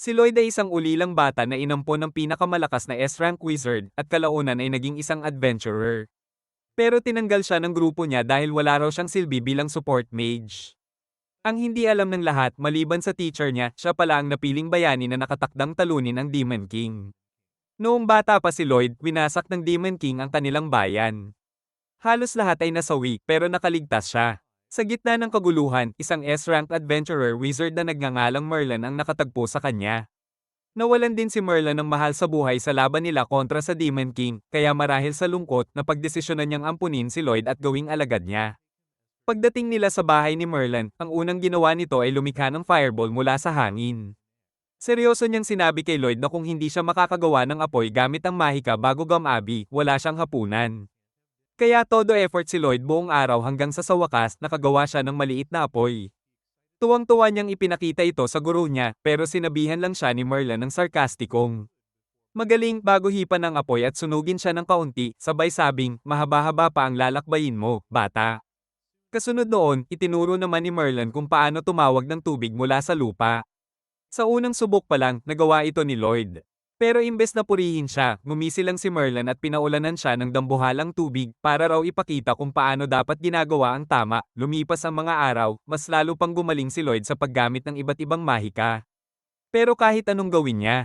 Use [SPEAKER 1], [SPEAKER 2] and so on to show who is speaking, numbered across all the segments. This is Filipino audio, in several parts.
[SPEAKER 1] Si Lloyd ay isang ulilang bata na inampon ng pinakamalakas na S-rank wizard at kalaunan ay naging isang adventurer. Pero tinanggal siya ng grupo niya dahil wala raw siyang silbi bilang support mage. Ang hindi alam ng lahat maliban sa teacher niya, siya pala ang napiling bayani na nakatakdang talunin ang Demon King. Noong bata pa si Lloyd, winasak ng Demon King ang kanilang bayan. Halos lahat ay nasawi pero nakaligtas siya. Sa gitna ng kaguluhan, isang S-ranked adventurer wizard na nagngangalang Merlin ang nakatagpo sa kanya. Nawalan din si Merlin ng mahal sa buhay sa laban nila kontra sa Demon King, kaya marahil sa lungkot, napagdesisyonan niyang ampunin si Lloyd at gawing alagad niya. Pagdating nila sa bahay ni Merlin, ang unang ginawa nito ay lumikha ng fireball mula sa hangin. Seryoso niyang sinabi kay Lloyd na kung hindi siya makakagawa ng apoy gamit ang mahika bago gamabi, wala siyang hapunan. Kaya todo effort si Lloyd buong araw hanggang sa wakas nakagawa siya ng maliit na apoy. Tuwang-tuwa niyang ipinakita ito sa guro niya, pero sinabihan lang siya ni Merlin ng sarkastikong. Magaling, bago hipan ng apoy at sunugin siya ng kaunti, sabay sabing, mahaba-haba pa ang lalakbayin mo, bata. Kasunod noon, itinuro naman ni Merlin kung paano tumawag ng tubig mula sa lupa. Sa unang subok pa lang, nagawa ito ni Lloyd. Pero imbes na purihin siya, ngumisi lang si Merlin at pinaulanan siya ng dambuhalang tubig para raw ipakita kung paano dapat ginagawa ang tama. Lumipas ang mga araw, mas lalo pang gumaling si Lloyd sa paggamit ng iba't ibang mahika. Pero kahit anong gawin niya,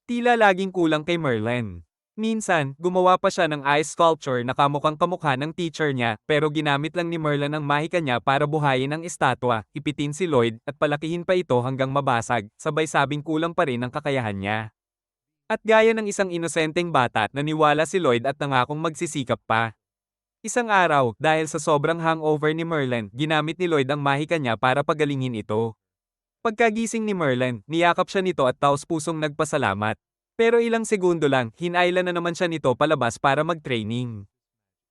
[SPEAKER 1] tila laging kulang kay Merlin. Minsan, gumawa pa siya ng ice sculpture na kamukhang kamukha ng teacher niya, pero ginamit lang ni Merlin ang mahika niya para buhayin ang estatwa, ipitin si Lloyd, at palakihin pa ito hanggang mabasag, sabay sabing kulang pa rin ang kakayahan niya. At gaya ng isang inosenteng bata, naniwala si Lloyd at nangakong magsisikap pa. Isang araw, dahil sa sobrang hangover ni Merlin, ginamit ni Lloyd ang mahika niya para pagalingin ito. Pagkagising ni Merlin, niyakap siya nito at taos-pusong nagpasalamat. Pero ilang segundo lang, hinailan na naman siya nito palabas para mag-training.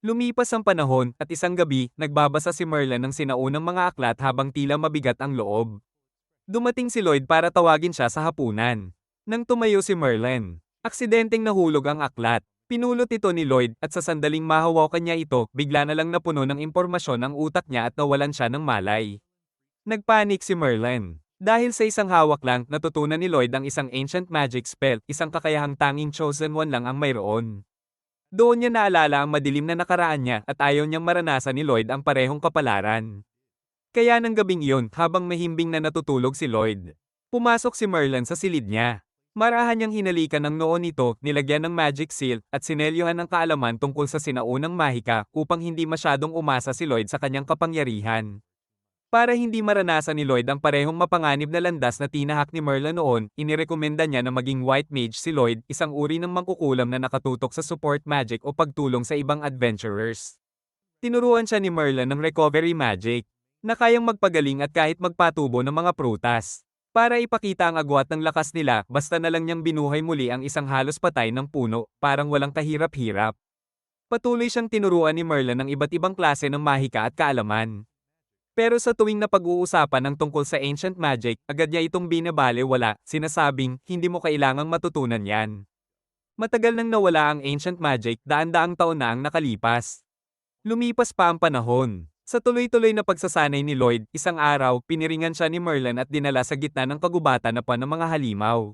[SPEAKER 1] Lumipas ang panahon, at isang gabi, nagbabasa si Merlin ng sinaunang mga aklat habang tila mabigat ang loob. Dumating si Lloyd para tawagin siya sa hapunan. Nang tumayo si Merlin, aksidenteng nahulog ang aklat. Pinulot ito ni Lloyd at sa sandaling mahawakan niya ito, bigla na lang napuno ng impormasyon ang utak niya at nawalan siya ng malay. Nagpanik si Merlin. Dahil sa isang hawak lang, natutunan ni Lloyd ang isang ancient magic spell, isang kakayahang tanging chosen one lang ang mayroon. Doon niya naalala ang madilim na nakaraan niya at ayaw niyang maranasan ni Lloyd ang parehong kapalaran. Kaya ng gabing iyon, habang mahimbing na natutulog si Lloyd, pumasok si Merlin sa silid niya. Marahan niyang hinalikan ng noo nito, nilagyan ng magic seal, at sinelyuhan ng kaalaman tungkol sa sinaunang mahika upang hindi masyadong umasa si Lloyd sa kanyang kapangyarihan. Para hindi maranasan ni Lloyd ang parehong mapanganib na landas na tinahak ni Merlin noon, inirekomenda niya na maging white mage si Lloyd, isang uri ng mangkukulam na nakatutok sa support magic o pagtulong sa ibang adventurers. Tinuruan siya ni Merlin ng recovery magic, na kayang magpagaling at kahit magpatubo ng mga prutas. Para ipakita ang agwat ng lakas nila, basta na lang niyang binuhay muli ang isang halos patay ng puno, parang walang kahirap-hirap. Patuloy siyang tinuruan ni Merlin ng iba't ibang klase ng mahika at kaalaman. Pero sa tuwing napag-uusapan ng tungkol sa ancient magic, agad niya itong binabaliwala, sinasabing, hindi mo kailangang matutunan yan. Matagal nang nawala ang ancient magic, daan-daang taon na ang nakalipas. Lumipas pa ang panahon. Sa tuloy-tuloy na pagsasanay ni Lloyd, isang araw, piniringan siya ni Merlin at dinala sa gitna ng kagubatan na ng mga halimaw.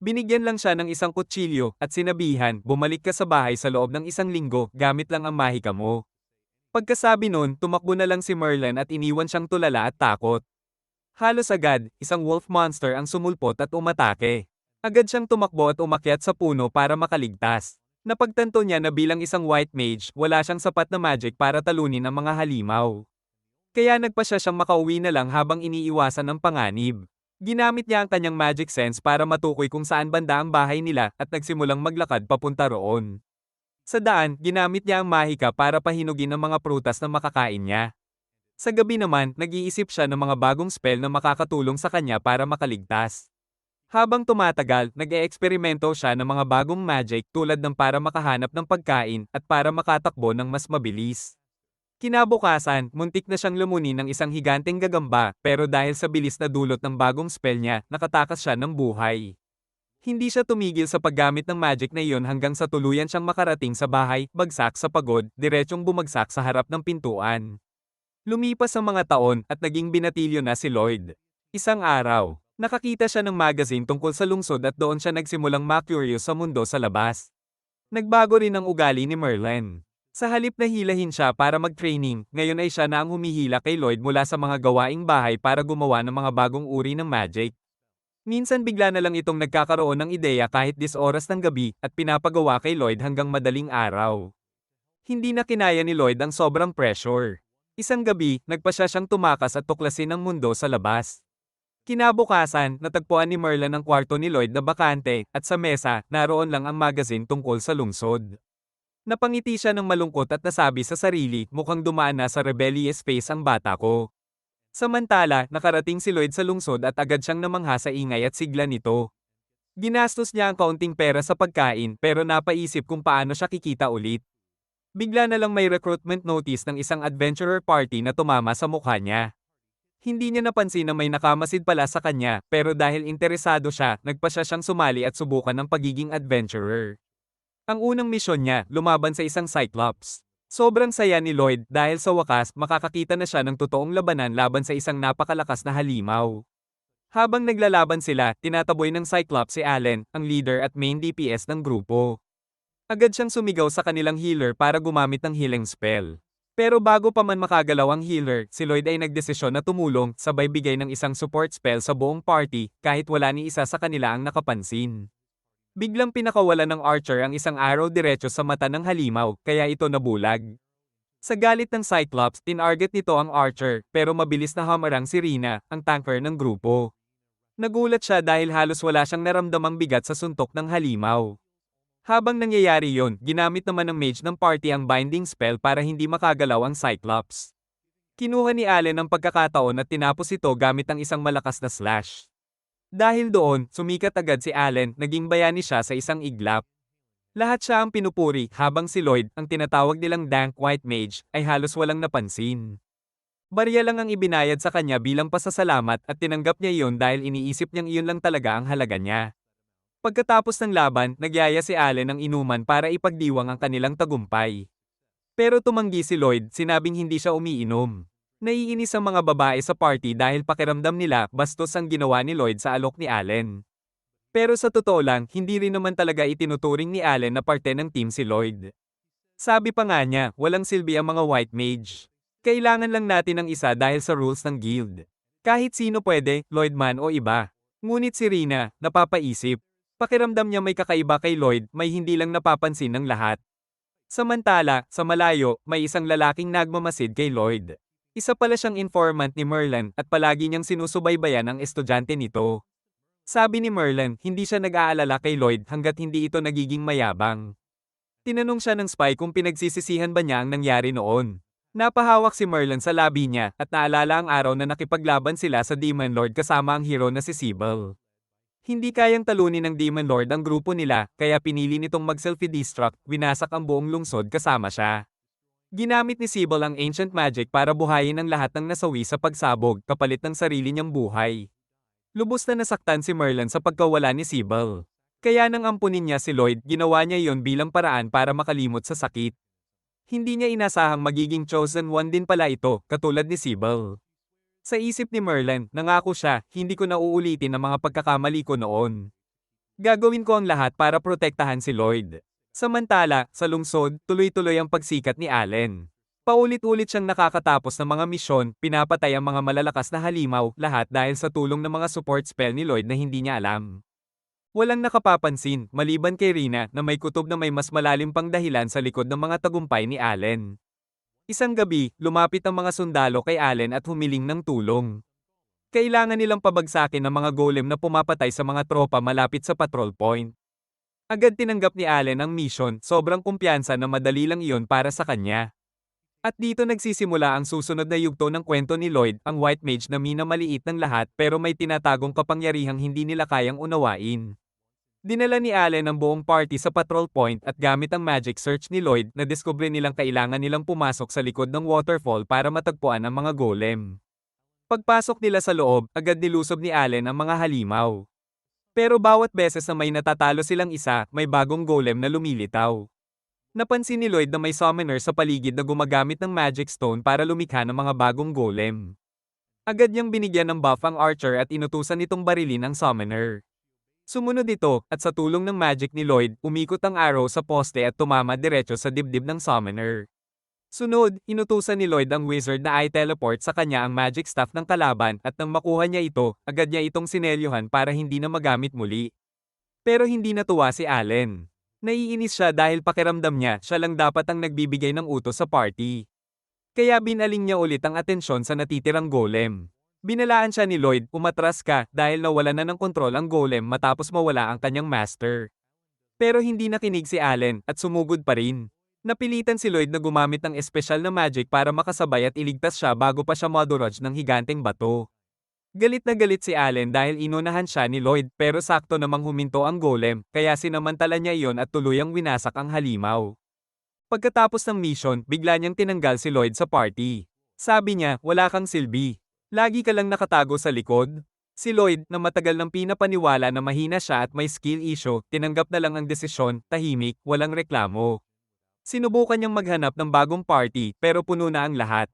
[SPEAKER 1] Binigyan lang siya ng isang kutsilyo, at sinabihan, bumalik ka sa bahay sa loob ng isang linggo, gamit lang ang mahika mo. Pagkasabi nun, tumakbo na lang si Merlin at iniwan siyang tulala at takot. Halos agad, isang wolf monster ang sumulpot at umatake. Agad siyang tumakbo at umakyat sa puno para makaligtas. Napagtanto niya na bilang isang white mage, wala siyang sapat na magic para talunin ang mga halimaw. Kaya nagpasya siyang makauwi na lang habang iniiwasan ng panganib. Ginamit niya ang kanyang magic sense para matukoy kung saan banda ang bahay nila at nagsimulang maglakad papunta roon. Sa daan, ginamit niya ang mahika para pahinugin ang mga prutas na makakain niya. Sa gabi naman, nag-iisip siya ng mga bagong spell na makakatulong sa kanya para makaligtas. Habang tumatagal, nag-eeksperimento siya ng mga bagong magic tulad ng para makahanap ng pagkain at para makatakbo ng mas mabilis. Kinabukasan, muntik na siyang lumunin ng isang higanteng gagamba, pero dahil sa bilis na dulot ng bagong spell niya, nakatakas siya ng buhay. Hindi siya tumigil sa paggamit ng magic na iyon hanggang sa tuluyan siyang makarating sa bahay, bagsak sa pagod, diretsyong bumagsak sa harap ng pintuan. Lumipas ang mga taon at naging binatilyo na si Lloyd. Isang araw, Nakakita siya ng magazine tungkol sa lungsod at doon siya nagsimulang ma-curious sa mundo sa labas. Nagbago rin ang ugali ni Merlin. Sa halip na hilahin siya para mag-training, ngayon ay siya na ang humihila kay Lloyd mula sa mga gawaing bahay para gumawa ng mga bagong uri ng magic. Minsan bigla na lang itong nagkakaroon ng ideya kahit 10 oras ng gabi at pinapagawa kay Lloyd hanggang madaling araw. Hindi na kinaya ni Lloyd ang sobrang pressure. Isang gabi, nagpasya siyang tumakas at tuklasin ang mundo sa labas. Kinabukasan, natagpuan ni Merlin ang kwarto ni Lloyd na bakante, at sa mesa, naroon lang ang magazine tungkol sa lungsod. Napangiti siya ng malungkot at nasabi sa sarili, mukhang dumaan na sa rebellious phase ang bata ko. Samantala, nakarating si Lloyd sa lungsod at agad siyang namangha sa ingay at sigla nito. Ginastos niya ang kaunting pera sa pagkain pero napaisip kung paano siya kikita ulit. Bigla na lang may recruitment notice ng isang adventurer party na tumama sa mukha niya. Hindi niya napansin na may nakamasid pala sa kanya, pero dahil interesado siya, nagpasya siyang sumali at subukan ng pagiging adventurer. Ang unang misyon niya, lumaban sa isang Cyclops. Sobrang saya ni Lloyd dahil sa wakas makakakita na siya ng totoong labanan laban sa isang napakalakas na halimaw. Habang naglalaban sila, tinataboy ng Cyclops si Allen, ang leader at main DPS ng grupo. Agad siyang sumigaw sa kanilang healer para gumamit ng healing spell. Pero bago pa man makagalaw ang healer, si Lloyd ay nagdesisyon na tumulong, sabay bigay ng isang support spell sa buong party, kahit wala ni isa sa kanila ang nakapansin. Biglang pinakawalan ng archer ang isang arrow diretso sa mata ng halimaw, kaya ito nabulag. Sa galit ng Cyclops, tinarget nito ang archer, pero mabilis na hamarang si Rina, ang tanker ng grupo. Nagulat siya dahil halos wala siyang naramdamang bigat sa suntok ng halimaw. Habang nangyayari yon, ginamit naman ng mage ng party ang binding spell para hindi makagalaw ang Cyclops. Kinuha ni Allen ang pagkakataon at tinapos ito gamit ang isang malakas na slash. Dahil doon, sumikat agad si Allen, naging bayani siya sa isang iglap. Lahat siya ang pinupuri, habang si Lloyd, ang tinatawag nilang Dank White Mage, ay halos walang napansin. Barya lang ang ibinayad sa kanya bilang pasasalamat at tinanggap niya iyon dahil iniisip niyang iyon lang talaga ang halaga niya. Pagkatapos ng laban, nagyaya si Allen ng inuman para ipagdiwang ang kanilang tagumpay. Pero tumanggi si Lloyd, sinabing hindi siya umiinom. Naiinis ang mga babae sa party dahil pakiramdam nila bastos ang ginawa ni Lloyd sa alok ni Allen. Pero sa totoo lang, hindi rin naman talaga itinuturing ni Allen na parte ng team si Lloyd. Sabi pa nga niya, walang silbi ang mga white mage. Kailangan lang natin ng isa dahil sa rules ng guild. Kahit sino pwede, Lloyd man o iba. Ngunit si Rina, napapaisip. Pakiramdam niya may kakaiba kay Lloyd, may hindi lang napapansin ng lahat. Samantala, sa malayo, may isang lalaking nagmamasid kay Lloyd. Isa pala siyang informant ni Merlin at palagi niyang sinusubaybayan ang estudyante nito. Sabi ni Merlin, hindi siya nag-aalala kay Lloyd hanggat hindi ito nagiging mayabang. Tinanong siya ng spy kung pinagsisisihan ba niya ang nangyari noon. Napahawak si Merlin sa labi niya at naalala ang araw na nakipaglaban sila sa Demon Lord kasama ang hero na si Sybil. Hindi kayang talunin ng Demon Lord ang grupo nila, kaya pinili nitong mag-selfie-destruct, winasak ang buong lungsod kasama siya. Ginamit ni Sybil ang ancient magic para buhayin ang lahat ng nasawi sa pagsabog, kapalit ng sarili niyang buhay. Lubos na nasaktan si Merlin sa pagkawala ni Sybil. Kaya nang ampunin niya si Lloyd, ginawa niya iyon bilang paraan para makalimot sa sakit. Hindi niya inasahang magiging chosen one din pala ito, katulad ni Sybil. Sa isip ni Merlin, nangako siya, hindi ko na uulitin ang mga pagkakamali ko noon. Gagawin ko ang lahat para protektahan si Lloyd. Samantala, sa lungsod, tuloy-tuloy ang pagsikat ni Allen. Paulit-ulit siyang nakakatapos ng mga misyon, pinapatay ang mga malalakas na halimaw, lahat dahil sa tulong ng mga support spell ni Lloyd na hindi niya alam. Walang nakapapansin, maliban kay Rina, na may kutob na may mas malalim pang dahilan sa likod ng mga tagumpay ni Allen. Isang gabi, lumapit ang mga sundalo kay Allen at humiling ng tulong. Kailangan nilang pabagsakin ang mga golem na pumapatay sa mga tropa malapit sa patrol point. Agad tinanggap ni Allen ang mission, sobrang kumpiyansa na madali lang iyon para sa kanya. At dito nagsisimula ang susunod na yugto ng kwento ni Lloyd, ang White Mage na minamaliit ng lahat pero may tinatagong kapangyarihang hindi nila kayang unawain. Dinala ni Allen ang buong party sa patrol point at gamit ang magic search ni Lloyd, nadiskubre nilang kailangan nilang pumasok sa likod ng waterfall para matagpuan ang mga golem. Pagpasok nila sa loob, agad nilusob ni Allen ang mga halimaw. Pero bawat beses na may natatalo silang isa, may bagong golem na lumilitaw. Napansin ni Lloyd na may summoner sa paligid na gumagamit ng magic stone para lumikha ng mga bagong golem. Agad niyang binigyan ng buff ang Archer at inutusan itong barilin ang Summoner. Sumunod ito, at sa tulong ng magic ni Lloyd, umikot ang arrow sa poste at tumama diretso sa dibdib ng Summoner. Sunod, inutusan ni Lloyd ang wizard na i-teleport sa kanya ang magic staff ng kalaban at nang makuha niya ito, agad niya itong sinelyuhan para hindi na magamit muli. Pero hindi natuwa si Allen. Naiinis siya dahil pakiramdam niya siya lang dapat ang nagbibigay ng utos sa party. Kaya binaling niya ulit ang atensyon sa natitirang golem. Binalaan siya ni Lloyd, umatras ka dahil nawala na ng kontrol ang golem matapos mawala ang kanyang master. Pero hindi nakinig si Allen at sumugod pa rin. Napilitan si Lloyd na gumamit ng espesyal na magic para makasabay at iligtas siya bago pa siya madurage ng higanteng bato. Galit si Allen dahil inunahan siya ni Lloyd pero sakto namang huminto ang golem kaya sinamantala niya iyon at tuluyang winasak ang halimaw. Pagkatapos ng mission, bigla niyang tinanggal si Lloyd sa party. Sabi niya, wala kang silbi. Lagi ka lang nakatago sa likod. Si Lloyd, na matagal nang pinapaniwala na mahina siya at may skill issue, tinanggap na lang ang desisyon, tahimik, walang reklamo. Sinubukan niyang maghanap ng bagong party pero puno na ang lahat.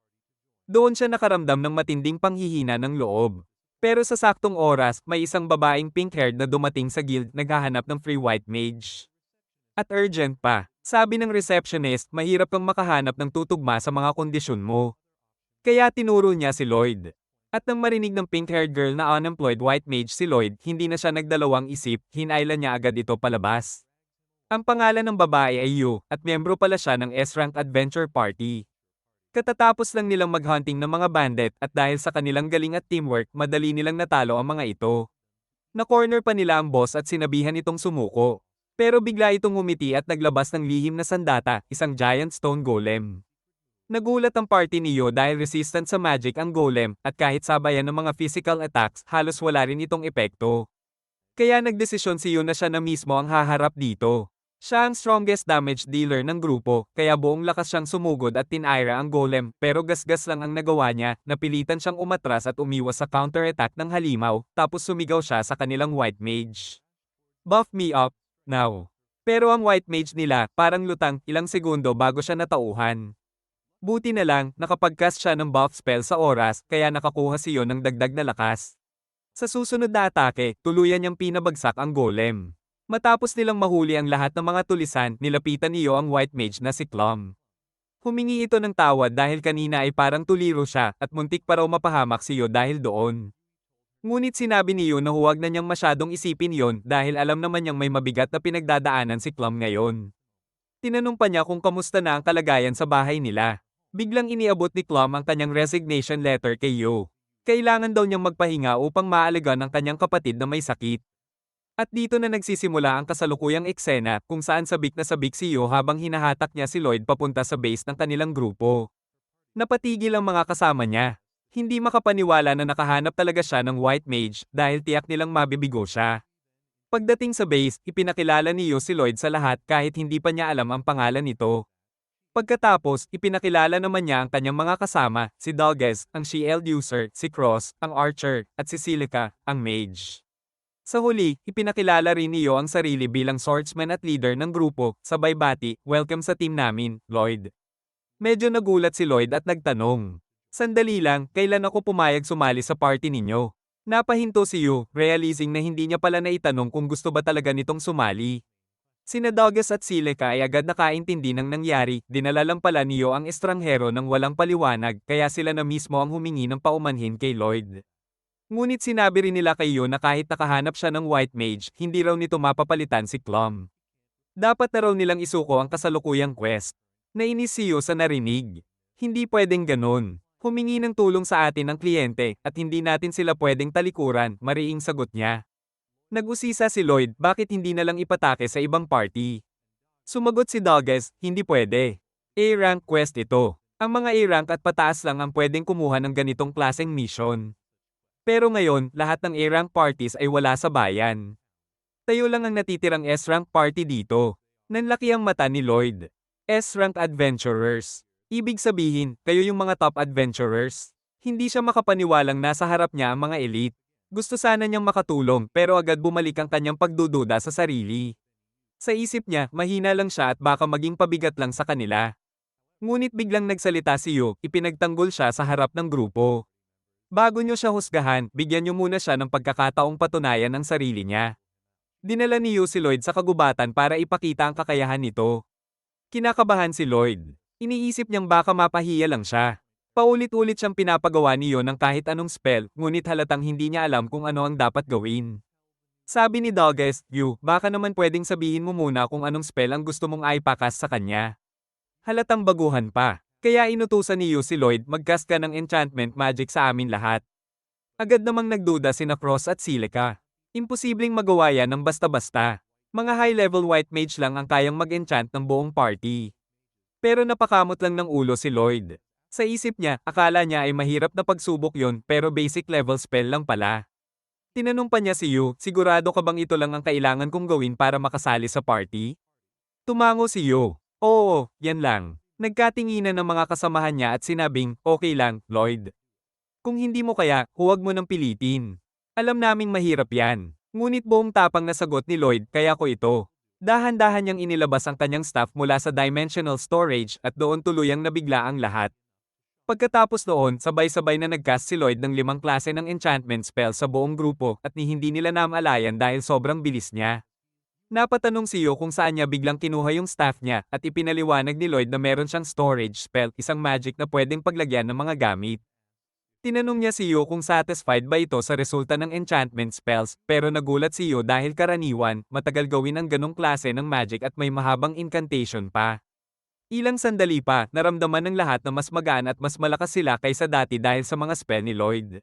[SPEAKER 1] Doon siya nakaramdam ng matinding panghihina ng loob. Pero sa saktong oras, may isang babaeng pink-haired na dumating sa guild naghahanap ng free white mage. At urgent pa. Sabi ng receptionist, mahirap kang makahanap ng tutugma sa mga kondisyon mo. Kaya tinuro niya si Lloyd. At nang marinig ng pink-haired girl na unemployed white mage si Lloyd, hindi na siya nagdalawang isip, hinailan niya agad ito palabas. Ang pangalan ng babae ay Yu, at miyembro pala siya ng S-Rank Adventure Party. Katatapos lang nilang maghunting ng mga bandit at dahil sa kanilang galing at teamwork, madali nilang natalo ang mga ito. Na-corner pa nila ang boss at sinabihan itong sumuko. Pero bigla itong ngumiti at naglabas ng lihim na sandata, isang giant stone golem. Nagulat ang party ni Yo dahil resistant sa magic ang golem at kahit sabayan ng mga physical attacks, halos wala rin itong epekto. Kaya nagdesisyon si Yo na siya na mismo ang haharap dito. Siya ang strongest damage dealer ng grupo, kaya buong lakas siyang sumugod at tinaira ang golem, pero gasgas lang ang nagawa niya, napilitan siyang umatras at umiwas sa counter-attack ng halimaw, tapos sumigaw siya sa kanilang white mage. Buff me up, now. Pero ang white mage nila, parang lutang, ilang segundo bago siya natauhan. Buti na lang, nakapag-cast siya ng buff spell sa oras, kaya nakakuha siya ng dagdag na lakas. Sa susunod na atake, tuluyan niyang pinabagsak ang golem. Matapos nilang mahuli ang lahat ng mga tulisan, nilapitan niyo ang white mage na si Clum. Humingi ito ng tawad dahil kanina ay parang tuliro siya at muntik pa raw mapahamak si Yo dahil doon. Ngunit sinabi ni Yo na huwag na niyang masyadong isipin yon dahil alam naman niyang may mabigat na pinagdadaanan si Clum ngayon. Tinanong pa niya kung kamusta na ang kalagayan sa bahay nila. Biglang iniabot ni Clum ang kanyang resignation letter kay Yo. Kailangan daw niyang magpahinga upang maalagaan ang kanyang kapatid na may sakit. At dito na nagsisimula ang kasalukuyang eksena kung saan sabik na sabik si Yo habang hinahatak niya si Lloyd papunta sa base ng kanilang grupo. Napatigil ang mga kasama niya. Hindi makapaniwala na nakahanap talaga siya ng white mage dahil tiyak nilang mabibigo siya. Pagdating sa base, ipinakilala ni Yo si Lloyd sa lahat kahit hindi pa niya alam ang pangalan nito. Pagkatapos, ipinakilala naman niya ang kanyang mga kasama, si Dogges, ang shield user, si Cross, ang archer, at si Silica, ang mage. Sa huli, ipinakilala rin ni Yo ang sarili bilang swordsman at leader ng grupo, sabay bati, welcome sa team namin, Lloyd. Medyo nagulat si Lloyd at nagtanong. Sandali lang, kailan ako pumayag sumali sa party ninyo? Napahinto si Yo, realizing na hindi niya pala naitanong kung gusto ba talaga nitong sumali. Sina Dogges at Silica ay agad nakaintindi ng nangyari, dinala lang pala ni Yo ang estranghero ng walang paliwanag, kaya sila na mismo ang humingi ng paumanhin kay Lloyd. Ngunit sinabi rin nila kay Yo na kahit nakahanap siya ng white mage, hindi raw nito mapapalitan si Clum. Dapat na raw nilang isuko ang kasalukuyang quest. Nainis si Yo sa narinig. Hindi pwedeng ganun. Humingi ng tulong sa atin ang kliyente, at hindi natin sila pwedeng talikuran, mariing sagot niya. Nag-usisa si Lloyd, bakit hindi na lang ipatake sa ibang party? Sumagot si Dogges, hindi pwede. A-rank quest ito. Ang mga A-rank at pataas lang ang pwedeng kumuha ng ganitong klaseng mission. Pero ngayon, lahat ng A-rank parties ay wala sa bayan. Tayo lang ang natitirang S-rank party dito. Nanlaki ang mata ni Lloyd. S-rank adventurers. Ibig sabihin, kayo yung mga top adventurers. Hindi siya makapaniwalang nasa harap niya ang mga elite. Gusto sana niyang makatulong pero agad bumalik ang kanyang pagdududa sa sarili. Sa isip niya, mahina lang siya at baka maging pabigat lang sa kanila. Ngunit biglang nagsalita si Yo, ipinagtanggol siya sa harap ng grupo. Bago nyo siya husgahan, bigyan nyo muna siya ng pagkakataong patunayan ang sarili niya. Dinala ni Yu si Lloyd sa kagubatan para ipakita ang kakayahan nito. Kinakabahan si Lloyd. Iniisip niyang baka mapahiya lang siya. Paulit-ulit siyang pinapagawa ni Yu ng kahit anong spell, ngunit halatang hindi niya alam kung ano ang dapat gawin. Sabi ni Doggest, Yu, baka naman pwedeng sabihin mo muna kung anong spell ang gusto mong aipakas sa kanya. Halatang baguhan pa. Kaya inutusan ni Yu si Lloyd mag-cast ka ng enchantment magic sa amin lahat. Agad namang nagduda sina Cross at Silica. Imposibleng magawa yan ng basta-basta. Mga high-level white mage lang ang kayang mag-enchant ng buong party. Pero napakamot lang ng ulo si Lloyd. Sa isip niya, akala niya ay mahirap na pagsubok yon pero basic level spell lang pala. Tinanong pa niya si Yu, sigurado ka bang ito lang ang kailangan kong gawin para makasali sa party? Tumango si Yu. Oo, yan lang. Nagkatinginan ng mga kasamahan niya at sinabing, okay lang, Lloyd. Kung hindi mo kaya, huwag mo nang pilitin. Alam naming mahirap yan. Ngunit buong tapang na sagot ni Lloyd, kaya ko ito. Dahan-dahan niyang inilabas ang kanyang staff mula sa dimensional storage at doon tuluyang nabigla ang lahat. Pagkatapos noon, sabay-sabay na nagcast si Lloyd ng 5 klase ng enchantment spell sa buong grupo at hindi nila namalayan dahil sobrang bilis niya. Napatanong si Yo kung saan niya biglang kinuha yung staff niya at ipinaliwanag ni Lloyd na meron siyang storage spell, isang magic na pwedeng paglagyan ng mga gamit. Tinanong niya si Yu kung satisfied ba ito sa resulta ng enchantment spells, pero nagulat si Yu dahil karaniwan, matagal gawin ang ganong klase ng magic at may mahabang incantation pa. Ilang sandali pa, naramdaman ng lahat na mas magaan at mas malakas sila kaysa dati dahil sa mga spell ni Lloyd.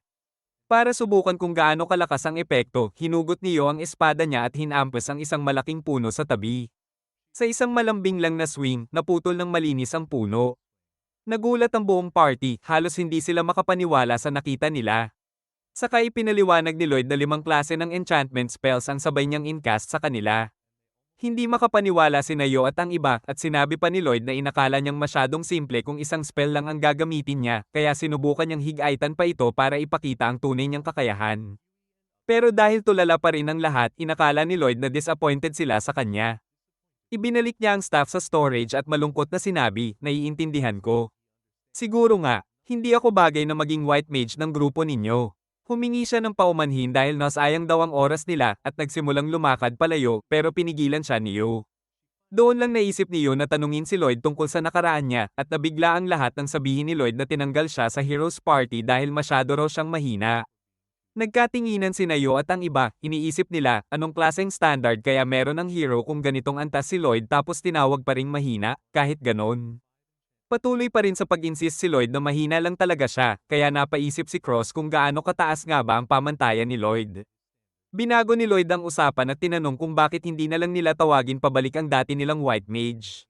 [SPEAKER 1] Para subukan kung gaano kalakas ang epekto, hinugot ni Yu ang espada niya at hinampas ang isang malaking puno sa tabi. Sa isang malambing lang na swing, naputol ng malinis ang puno. Nagulat ang buong party, halos hindi sila makapaniwala sa nakita nila. Saka ipinaliwanag ni Lloyd na 5 klase ng enchantment spells ang sabay niyang incast sa kanila. Hindi makapaniwala si Nayo at ang iba at sinabi pa ni Lloyd na inakala niyang masyadong simple kung isang spell lang ang gagamitin niya, kaya sinubukan niyang higaitan pa ito para ipakita ang tunay niyang kakayahan. Pero dahil tulala pa rin ang lahat, inakala ni Lloyd na disappointed sila sa kanya. Ibinalik niya ang staff sa storage at malungkot na sinabi, naiintindihan ko. Siguro nga, hindi ako bagay na maging white mage ng grupo ninyo. Humingi siya ng paumanhin dahil nasayang daw ang oras nila at nagsimulang lumakad palayo pero pinigilan siya ni Yo. Doon lang naisip ni Yo na tanungin si Lloyd tungkol sa nakaraan niya at nabigla ang lahat nang sabihin ni Lloyd na tinanggal siya sa Heroes Party dahil masyado raw siyang mahina. Nagkatinginan si Nayo at ang iba, iniisip nila, anong klaseng standard kaya meron ng hero kung ganitong antas si Lloyd tapos tinawag pa ring mahina, kahit ganon. Patuloy pa rin sa pag-insist si Lloyd na mahina lang talaga siya, kaya napaisip si Cross kung gaano kataas nga ba ang pamantayan ni Lloyd. Binago ni Lloyd ang usapan at tinanong kung bakit hindi na lang nila tawagin pabalik ang dati nilang white mage.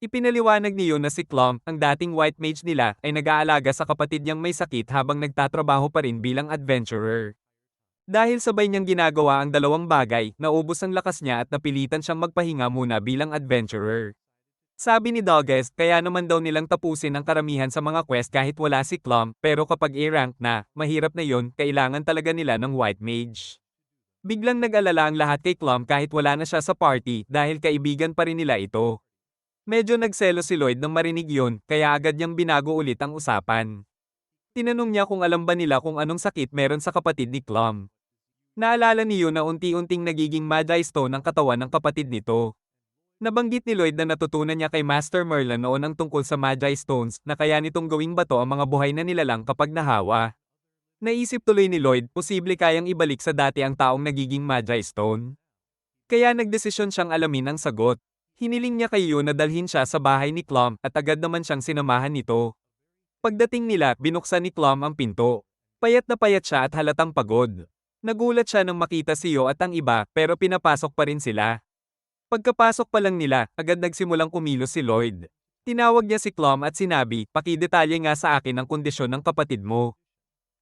[SPEAKER 1] Ipinaliwanag niyo na si Clump, ang dating white mage nila, ay nag-aalaga sa kapatid niyang may sakit habang nagtatrabaho pa rin bilang adventurer. Dahil sabay niyang ginagawa ang dalawang bagay, naubos ang lakas niya at napilitan siyang magpahinga muna bilang adventurer. Sabi ni Doggest, kaya naman daw nilang tapusin ang karamihan sa mga quest kahit wala si Clump, pero kapag A-rank na, mahirap na yon, kailangan talaga nila ng white mage. Biglang nag-alala ang lahat kay Clump kahit wala na siya sa party dahil kaibigan pa rin nila ito. Medyo nagselo si Lloyd nang marinig yon, kaya agad niyang binago ulit ang usapan. Tinanong niya kung alam ba nila kung anong sakit meron sa kapatid ni Clump. Naalala niyo na unti-unting nagiging Magi Stone ang katawan ng kapatid nito. Nabanggit ni Lloyd na natutunan niya kay Master Merlin noon ang tungkol sa Magi Stones na kaya nitong gawing bato ang mga buhay na nilalang kapag nahawa. Naisip tuloy ni Lloyd, posible kayang ibalik sa dati ang taong nagiging Magi Stone. Kaya nagdesisyon siyang alamin ang sagot. Hiniling niya kay Yu na dalhin siya sa bahay ni Clump at agad naman siyang sinamahan nito. Pagdating nila, binuksan ni Clump ang pinto. Payat na payat siya at halatang pagod. Nagulat siya nang makita si Yu at ang iba pero pinapasok pa rin sila. Pagkapasok pa lang nila, agad nagsimulang kumilos si Lloyd. Tinawag niya si Clump at sinabi, pakidetalye nga sa akin ang kondisyon ng kapatid mo.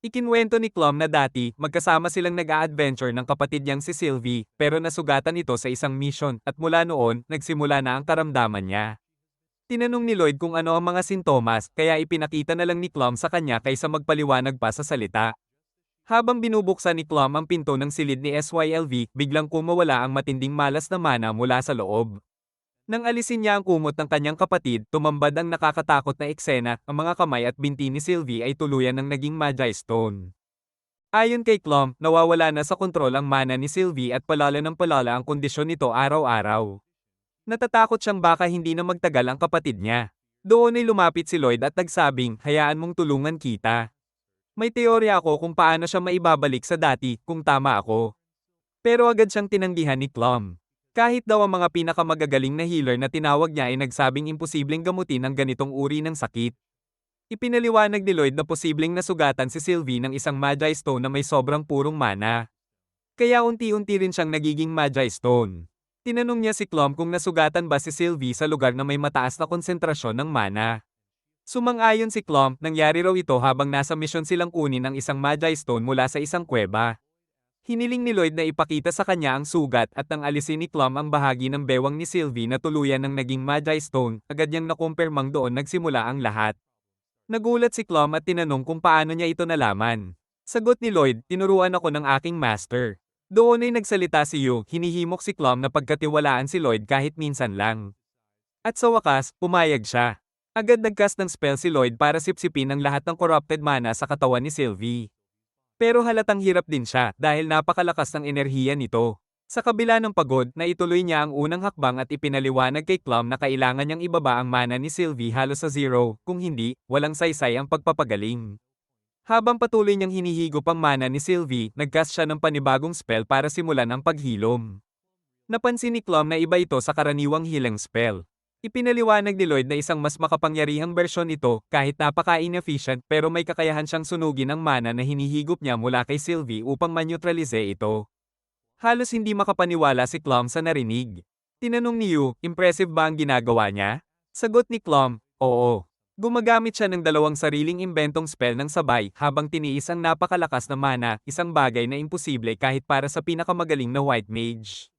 [SPEAKER 1] Ikinwento ni Clump na dati, magkasama silang nag-a-adventure ng kapatid niyang si Sylvie, pero nasugatan ito sa isang mission, at mula noon, nagsimula na ang karamdaman niya. Tinanong ni Lloyd kung ano ang mga sintomas, kaya ipinakita na lang ni Clump sa kanya kaysa magpaliwanag pa sa salita. Habang binubuksan ni Clump ang pinto ng silid ni SYLV, biglang kumawala ang matinding malas na mana mula sa loob. Nang alisin niya ang kumot ng kanyang kapatid, tumambad ang nakakatakot na eksena, ang mga kamay at binti ni Sylvie ay tuluyan ng naging Magi Stone. Ayon kay Clum, nawawala na sa kontrol ang mana ni Sylvie at palala ng palala ang kondisyon nito araw-araw. Natatakot siyang baka hindi na magtagal ang kapatid niya. Doon ay lumapit si Lloyd at nagsabing, hayaan mong tulungan kita. May teorya ako kung paano siya maibabalik sa dati, kung tama ako. Pero agad siyang tinanggihan ni Clum. Kahit daw ang mga pinakamagagaling na healer na tinawag niya ay nagsabing imposibleng gamutin ang ganitong uri ng sakit. Ipinaliwanag ni Lloyd na posibleng nasugatan si Sylvie ng isang Magi Stone na may sobrang purong mana. Kaya unti-unti rin siyang nagiging Magi Stone. Tinanong niya si Clum kung nasugatan ba si Sylvie sa lugar na may mataas na konsentrasyon ng mana. Sumang-ayon si Clum, nangyari raw ito habang nasa misyon silang kunin ang isang Magi Stone mula sa isang kuweba. Hiniling ni Lloyd na ipakita sa kanya ang sugat at nang alisin ni Clum ang bahagi ng bewang ni Sylvie na tuluyan ng naging Magi Stone, agad niyang nakumpirmang doon nagsimula ang lahat. Nagulat si Clum at tinanong kung paano niya ito nalaman. Sagot ni Lloyd, tinuruan ako ng aking master. Doon ay nagsalita si Yu, hinihimok si Clum na pagkatiwalaan si Lloyd kahit minsan lang. At sa wakas, pumayag siya. Agad nagcast ng spell si Lloyd para sipsipin ang lahat ng corrupted mana sa katawan ni Sylvie. Pero halatang hirap din siya dahil napakalakas ng enerhiya nito. Sa kabila ng pagod, naituloy niya ang unang hakbang at ipinaliwanag kay Clum na kailangan niyang ibaba ang mana ni Sylvie halos sa zero, kung hindi, walang saysay ang pagpapagaling. Habang patuloy niyang hinihigop ang mana ni Sylvie, nagcast siya ng panibagong spell para simulan ang paghilom. Napansin ni Clum na iba ito sa karaniwang healing spell. Ipinaliwanag ni Lloyd na isang mas makapangyarihang bersyon ito, kahit napaka-inefficient pero may kakayahan siyang sunugin ang mana na hinihigop niya mula kay Sylvie upang maneutralize ito. Halos hindi makapaniwala si Clum sa narinig. Tinanong ni Yu, impressive ba ang ginagawa niya? Sagot ni Clum, oo. Gumagamit siya ng dalawang sariling imbentong spell ng sabay habang tiniis ang napakalakas na mana, isang bagay na imposible kahit para sa pinakamagaling na white mage.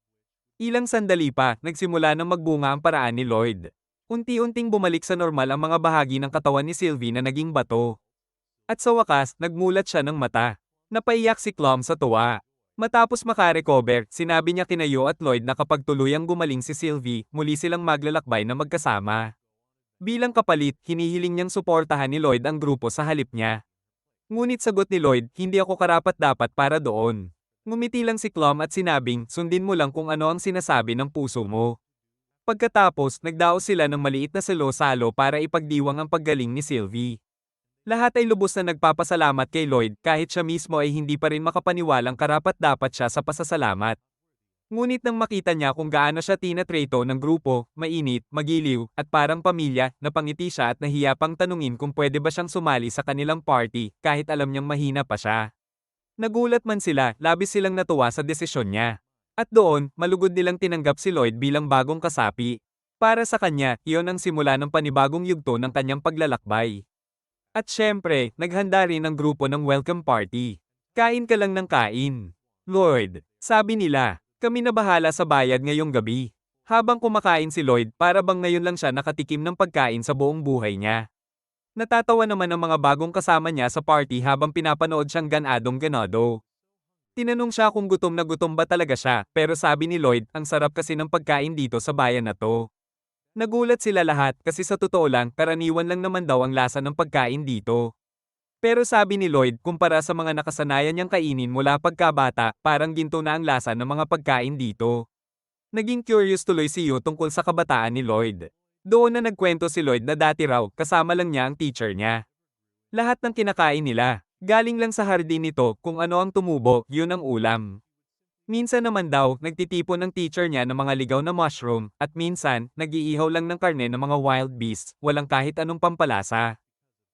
[SPEAKER 1] Ilang sandali pa, nagsimula ng magbunga ang paraan ni Lloyd. Unti-unting bumalik sa normal ang mga bahagi ng katawan ni Sylvie na naging bato. At sa wakas, nagmulat siya ng mata. Napaiyak si Clum sa tuwa. Matapos makarecover, sinabi niya kina Yu at Lloyd na kapag tuluyang gumaling si Sylvie, muli silang maglalakbay na magkasama. Bilang kapalit, hinihiling niyang suportahan ni Lloyd ang grupo sa halip niya. Ngunit sagot ni Lloyd, hindi ako karapat-dapat para doon. Ngumiti lang si Clum at sinabing, sundin mo lang kung ano ang sinasabi ng puso mo. Pagkatapos, nagdaos sila ng maliit na salo-salo para ipagdiwang ang paggaling ni Sylvie. Lahat ay lubos na nagpapasalamat kay Lloyd kahit siya mismo ay hindi pa rin makapaniwalang karapat-dapat siya sa pasasalamat. Ngunit nang makita niya kung gaano siya tinatreto ng grupo, mainit, magiliw, at parang pamilya, napangiti siya at nahiya pang tanungin kung pwede ba siyang sumali sa kanilang party kahit alam niyang mahina pa siya. Nagulat man sila, labis silang natuwa sa desisyon niya. At doon, malugod nilang tinanggap si Lloyd bilang bagong kasapi. Para sa kanya, iyon ang simula ng panibagong yugto ng kanyang paglalakbay. At syempre, naghanda rin ang grupo ng welcome party. Kain ka lang ng kain. Lloyd, sabi nila, kami na bahala sa bayad ngayong gabi. Habang kumakain si Lloyd, para bang ngayon lang siya nakatikim ng pagkain sa buong buhay niya. Natatawa naman ang mga bagong kasama niya sa party habang pinapanood siyang ganadong-ganado. Tinanong siya kung gutom na gutom ba talaga siya, pero sabi ni Lloyd, ang sarap kasi ng pagkain dito sa bayan na to. Nagulat sila lahat kasi sa totoo lang, karaniwan lang naman daw ang lasa ng pagkain dito. Pero sabi ni Lloyd, kumpara sa mga nakasanayan niyang kainin mula pagkabata, parang ginto na ang lasa ng mga pagkain dito. Naging curious tuloy si Yu tungkol sa kabataan ni Lloyd. Doon na nagkwento si Lloyd na dati raw, kasama lang niya ang teacher niya. Lahat ng kinakain nila, galing lang sa hardin nito, kung ano ang tumubo, yun ang ulam. Minsan naman daw, nagtitipon ng teacher niya ng mga ligaw na mushroom, at minsan, nag-iihaw lang ng karne ng mga wild beasts, walang kahit anong pampalasa.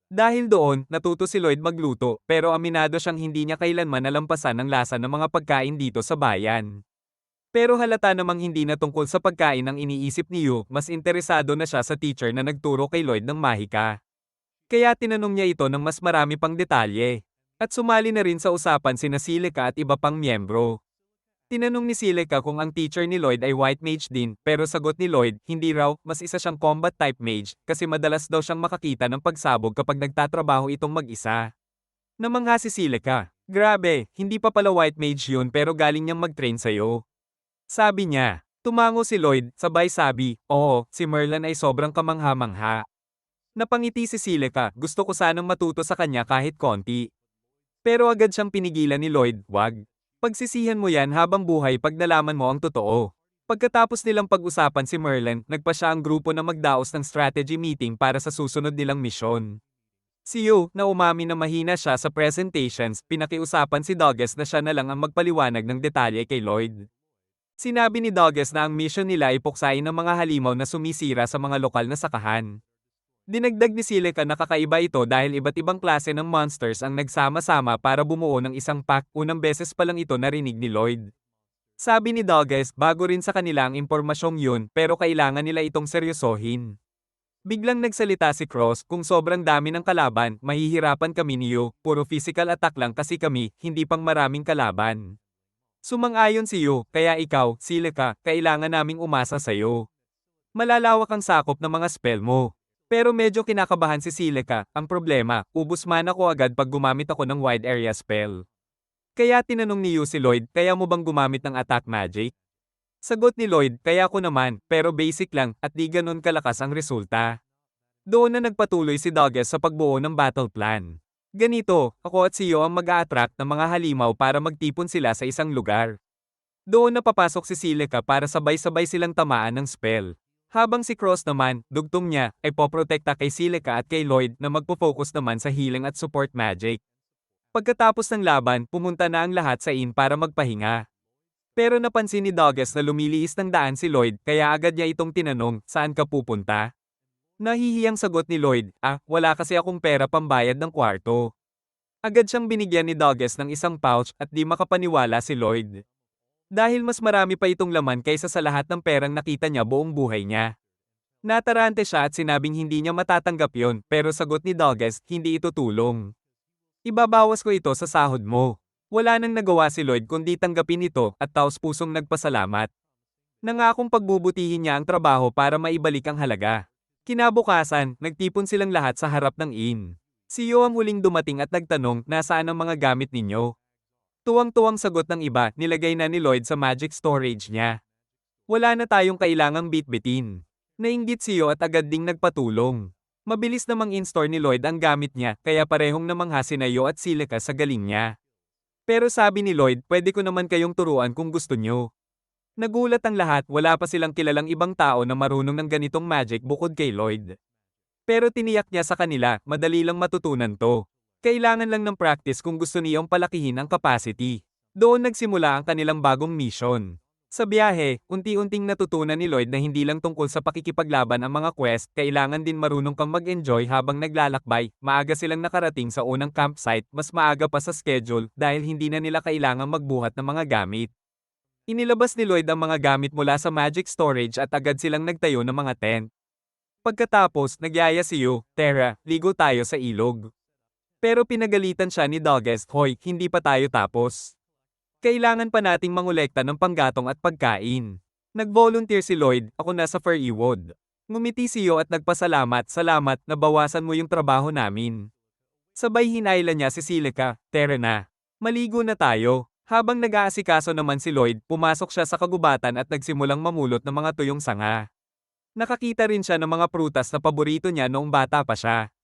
[SPEAKER 1] Dahil doon, natuto si Lloyd magluto, pero aminado siyang hindi niya kailanman nalampasan ang lasa ng mga pagkain dito sa bayan. Pero halata namang hindi na tungkol sa pagkain ang iniisip ni Yu, mas interesado na siya sa teacher na nagturo kay Lloyd ng mahika. Kaya tinanong niya ito ng mas marami pang detalye. At sumali na rin sa usapan sina Silica at iba pang miyembro. Tinanong ni Silica kung ang teacher ni Lloyd ay white mage din, pero sagot ni Lloyd, hindi raw, mas isa siyang combat type mage, kasi madalas daw siyang makakita ng pagsabog kapag nagtatrabaho itong mag-isa. Namangha si Silica, grabe, hindi pa pala white mage yun pero galing niyang mag-train sa'yo. Sabi niya, Tumango si Lloyd, sabay sabi, oo, si Merlin ay sobrang kamangha-mangha. Napangiti si Silica, gusto ko sanang matuto sa kanya kahit konti. Pero agad siyang pinigilan ni Lloyd, wag. Pagsisihan mo yan habang buhay pag nalaman mo ang totoo. Pagkatapos nilang pag-usapan si Merlin, nagpa siya ang grupo na magdaos ng strategy meeting para sa susunod nilang misyon. Si Yu, na umami na mahina siya sa presentations, pinakiusapan si Dogges na siya na lang ang magpaliwanag ng detalye kay Lloyd. Sinabi ni Dogges na ang mission nila ay puksain ng mga halimaw na sumisira sa mga lokal na sakahan. Dinagdag ni Silica na kakaiba ito dahil iba't ibang klase ng monsters ang nagsama-sama para bumuo ng isang pack, unang beses pa lang ito narinig ni Lloyd. Sabi ni Dogges, bago rin sa kanila ang impormasyong yun pero kailangan nila itong seryosohin. Biglang nagsalita si Cross, kung sobrang dami ng kalaban, mahihirapan kami niyo, puro physical attack lang kasi kami, hindi pang maraming kalaban. Sumang-ayon si Yu, kaya ikaw, Silica, kailangan naming umasa sa'yo. Malalawak ang sakop ng mga spell mo. Pero medyo kinakabahan si Silica, ang problema, ubus mana ko agad pag gumamit ako ng wide area spell. Kaya tinanong ni Yu si Lloyd, kaya mo bang gumamit ng attack magic? Sagot ni Lloyd, kaya ko naman, pero basic lang, at di ganun kalakas ang resulta. Doon na nagpatuloy si Dogges sa pagbuo ng battle plan. Ganito, ako at si Yu ang mag-a-attract ng mga halimaw para magtipon sila sa isang lugar. Doon na papasok si Silica para sabay-sabay silang tamaan ng spell. Habang si Cross naman, dugtong niya, ay poprotekta kay Silica at kay Lloyd na magpo-focus naman sa healing at support magic. Pagkatapos ng laban, pumunta na ang lahat sa inn para magpahinga. Pero napansin ni Dogges na lumiliis ng daan si Lloyd kaya agad niya itong tinanong, saan ka pupunta? Nahihiyang sagot ni Lloyd, wala kasi akong pera pambayad ng kwarto. Agad siyang binigyan ni Dogges ng isang pouch at di makapaniwala si Lloyd. Dahil mas marami pa itong laman kaysa sa lahat ng perang nakita niya buong buhay niya. Natarante siya at sinabing hindi niya matatanggap yon, pero sagot ni Dogges, hindi ito tulong. Ibabawas ko ito sa sahod mo. Wala nang nagawa si Lloyd kundi tanggapin ito at taos-pusong nagpasalamat. Nangakong pagbubutihin niya ang trabaho para maibalik ang halaga. Kinabukasan, nagtipon silang lahat sa harap ng inn. Si Yo ang huling dumating at nagtanong, nasaan ang mga gamit ninyo? Tuwang-tuwang sagot ng iba, nilagay na ni Lloyd sa magic storage niya. Wala na tayong kailangang bitbitin. Nainggit si Yo at agad ding nagpatulong. Mabilis namang in-store ni Lloyd ang gamit niya, kaya parehong namangha sina Yo at Silica sa galing niya. Pero sabi ni Lloyd, pwede ko naman kayong turuan kung gusto nyo. Nagulat ang lahat, wala pa silang kilalang ibang tao na marunong ng ganitong magic bukod kay Lloyd. Pero tiniyak niya sa kanila, madali lang matutunan to. Kailangan lang ng practice kung gusto niyong palakihin ang capacity. Doon nagsimula ang kanilang bagong mission. Sa biyahe, unti-unting natutunan ni Lloyd na hindi lang tungkol sa pakikipaglaban ang mga quest, kailangan din marunong kang mag-enjoy habang naglalakbay. Maaga silang nakarating sa unang campsite, mas maaga pa sa schedule dahil hindi na nila kailangang magbuhat ng mga gamit. Inilabas ni Lloyd ang mga gamit mula sa magic storage at agad silang nagtayo ng mga tent. Pagkatapos, nagyaya si Yu, Tara, ligo tayo sa ilog. Pero pinagalitan siya ni Dogges, hoy, hindi pa tayo tapos. Kailangan pa nating mangolekta ng panggatong at pagkain. Nag-volunteer si Lloyd, ako nasa Fairywood. Ngumiti si Yo at nagpasalamat, salamat, nabawasan mo yung trabaho namin. Sabay hinailan niya si Silica, tara na. Maligo na tayo. Habang nag-aasikaso naman si Lloyd, pumasok siya sa kagubatan at nagsimulang mamulot ng mga tuyong sanga. Nakakita rin siya ng mga prutas na paborito niya noong bata pa siya.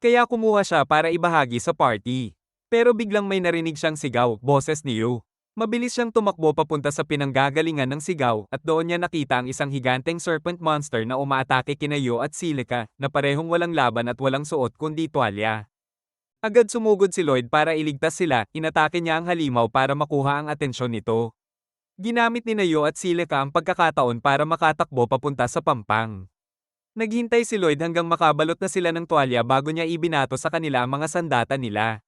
[SPEAKER 1] Kaya kumuha siya para ibahagi sa party. Pero biglang may narinig siyang sigaw, boses ni Yu. Mabilis siyang tumakbo papunta sa pinanggagalingan ng sigaw at doon niya nakita ang isang higanteng serpent monster na umaatake kina Yu at Silica na parehong walang laban at walang suot kundi tuwalya. Agad sumugod si Lloyd para iligtas sila, inatake niya ang halimaw para makuha ang atensyon nito. Ginamit ni Yu at Silica ang pagkakataon para makatakbo papunta sa pampang. Naghintay si Lloyd hanggang makabalot na sila ng tuwalya bago niya ibinato sa kanila ang mga sandata nila.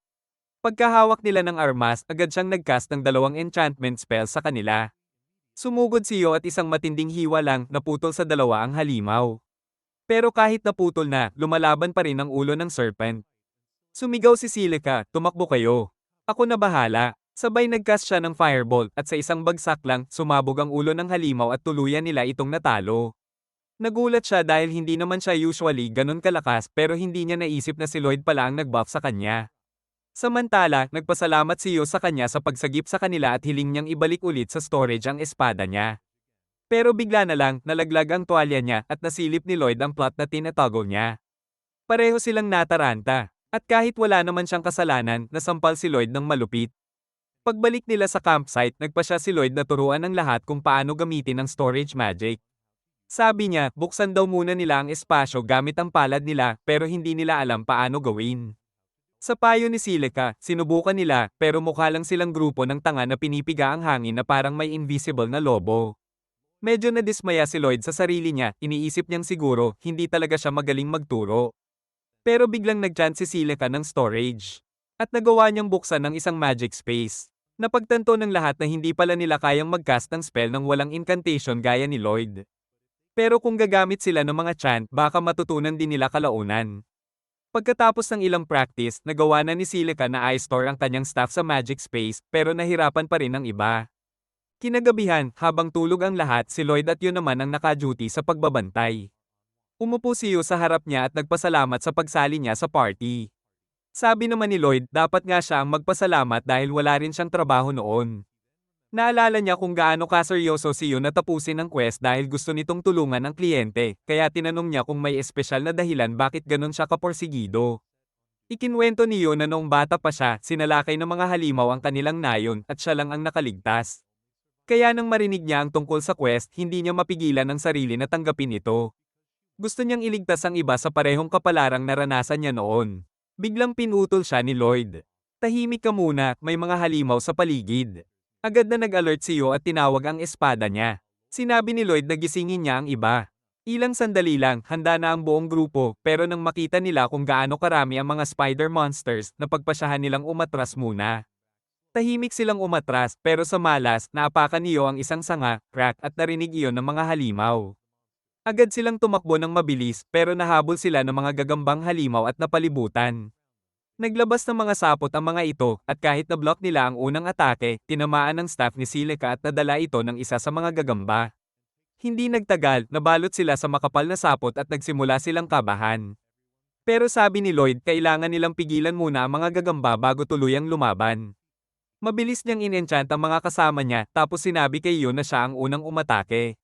[SPEAKER 1] Pagkahawak nila ng armas, agad siyang nagcast ng 2 enchantment spells sa kanila. Sumugod si Yo at isang matinding hiwa lang, naputol sa 2 ang halimaw. Pero kahit naputol na, lumalaban pa rin ang ulo ng serpent. Sumigaw si Silica, tumakbo kayo. Ako na bahala. Sabay nagcast siya ng fireball at sa isang bagsak lang, sumabog ang ulo ng halimaw at tuluyan nila itong natalo. Nagulat siya dahil hindi naman siya usually ganun kalakas pero hindi niya naisip na si Lloyd pala ang nag-buff sa kanya. Samantala, nagpasalamat si Yo sa kanya sa pagsagip sa kanila at hiling niyang ibalik ulit sa storage ang espada niya. Pero bigla na lang, nalaglag ang tuwalya niya at nasilip ni Lloyd ang plot na tinatago niya. Pareho silang nataranta. At kahit wala naman siyang kasalanan, nasampal si Lloyd ng malupit. Pagbalik nila sa campsite, nagpa siya si Lloyd na turuan ng lahat kung paano gamitin ang storage magic. Sabi niya, buksan daw muna nila ang espasyo gamit ang palad nila, pero hindi nila alam paano gawin. Sa payo ni Silica, sinubukan nila, pero mukha lang silang grupo ng tanga na pinipiga ang hangin na parang may invisible na lobo. Medyo nadismaya si Lloyd sa sarili niya, iniisip niyang siguro, hindi talaga siya magaling magturo. Pero biglang nag-chant si Silica ng storage. At nagawa niyang buksan ng isang magic space. Napagtanto ng lahat na hindi pala nila kayang mag-cast ng spell ng walang incantation gaya ni Lloyd. Pero kung gagamit sila ng mga chant, baka matutunan din nila kalaunan. Pagkatapos ng ilang practice, nagawa na ni Silica na i-store ang kanyang staff sa magic space, pero nahirapan pa rin ang iba. Kinagabihan, habang tulog ang lahat, si Lloyd at yun naman ang naka-duty sa pagbabantay. Umupo si Yu sa harap niya at nagpasalamat sa pagsali niya sa party. Sabi naman ni Lloyd, dapat nga siya ang magpasalamat dahil wala rin siyang trabaho noon. Naalala niya kung gaano kaseryoso si Yu na tapusin ang quest dahil gusto nitong tulungan ang kliyente, kaya tinanong niya kung may espesyal na dahilan bakit ganon siya kaporsigido. Ikinwento ni Yu na noong bata pa siya, sinalakay ng mga halimaw ang kanilang nayon at siya lang ang nakaligtas. Kaya nang marinig niya ang tungkol sa quest, hindi niya mapigilan ang sarili na tanggapin ito. Gusto niyang iligtas ang iba sa parehong kapalarang naranasan niya noon. Biglang pinutol siya ni Lloyd. Tahimik ka muna, may mga halimaw sa paligid. Agad na nag-alert si Yu at tinawag ang espada niya. Sinabi ni Lloyd na gisingin niya ang iba. Ilang sandali lang, handa na ang buong grupo, pero nang makita nila kung gaano karami ang mga spider monsters, napagpasyahan nilang umatras muna. Tahimik silang umatras, pero sa malas, naapakan ni Yu ang isang sanga, crack at narinig iyon ng mga halimaw. Agad silang tumakbo ng mabilis, pero nahabol sila ng mga gagambang halimaw at napalibutan. Naglabas ng mga sapot ang mga ito, at kahit na-block nila ang unang atake, tinamaan ng staff ni Silica at nadala ito ng isa sa mga gagamba. Hindi nagtagal, nabalot sila sa makapal na sapot at nagsimula silang kabahan. Pero sabi ni Lloyd, kailangan nilang pigilan muna ang mga gagamba bago tuluyang lumaban. Mabilis niyang in-enchant ang mga kasama niya, tapos sinabi kay Yu na siya ang unang umatake.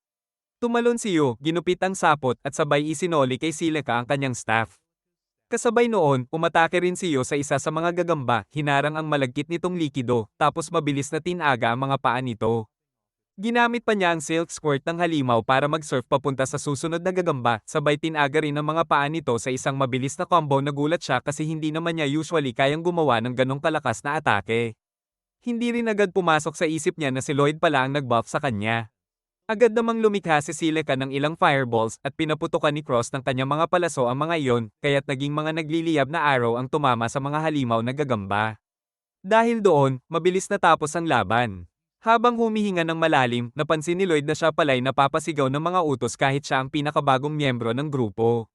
[SPEAKER 1] Tumalon si Yu, ginupit ang sapot at sabay isinoli kay Silica ang kanyang staff. Kasabay noon, umatake rin si Yu sa isa sa mga gagamba, hinarang ang malagkit nitong likido, tapos mabilis na tinaga ang mga paa nito. Ginamit pa niya ang silk squirt ng halimaw para mag-surf papunta sa susunod na gagamba, sabay tinaga rin ang mga paa nito sa isang mabilis na combo. Nagulat siya kasi hindi naman niya usually kayang gumawa ng ganong kalakas na atake. Hindi rin agad pumasok sa isip niya na si Lloyd pala ang nag-buff sa kanya. Agad namang lumikha si Silica ng ilang fireballs at pinaputukan ni Cross ng kanyang mga palaso ang mga iyon, kaya't naging mga nagliliyab na arrow ang tumama sa mga halimaw na gagamba. Dahil doon, mabilis natapos ang laban. Habang humihinga ng malalim, napansin ni Lloyd na siya pala'y napapasigaw ng mga utos kahit siya ang pinakabagong miyembro ng grupo.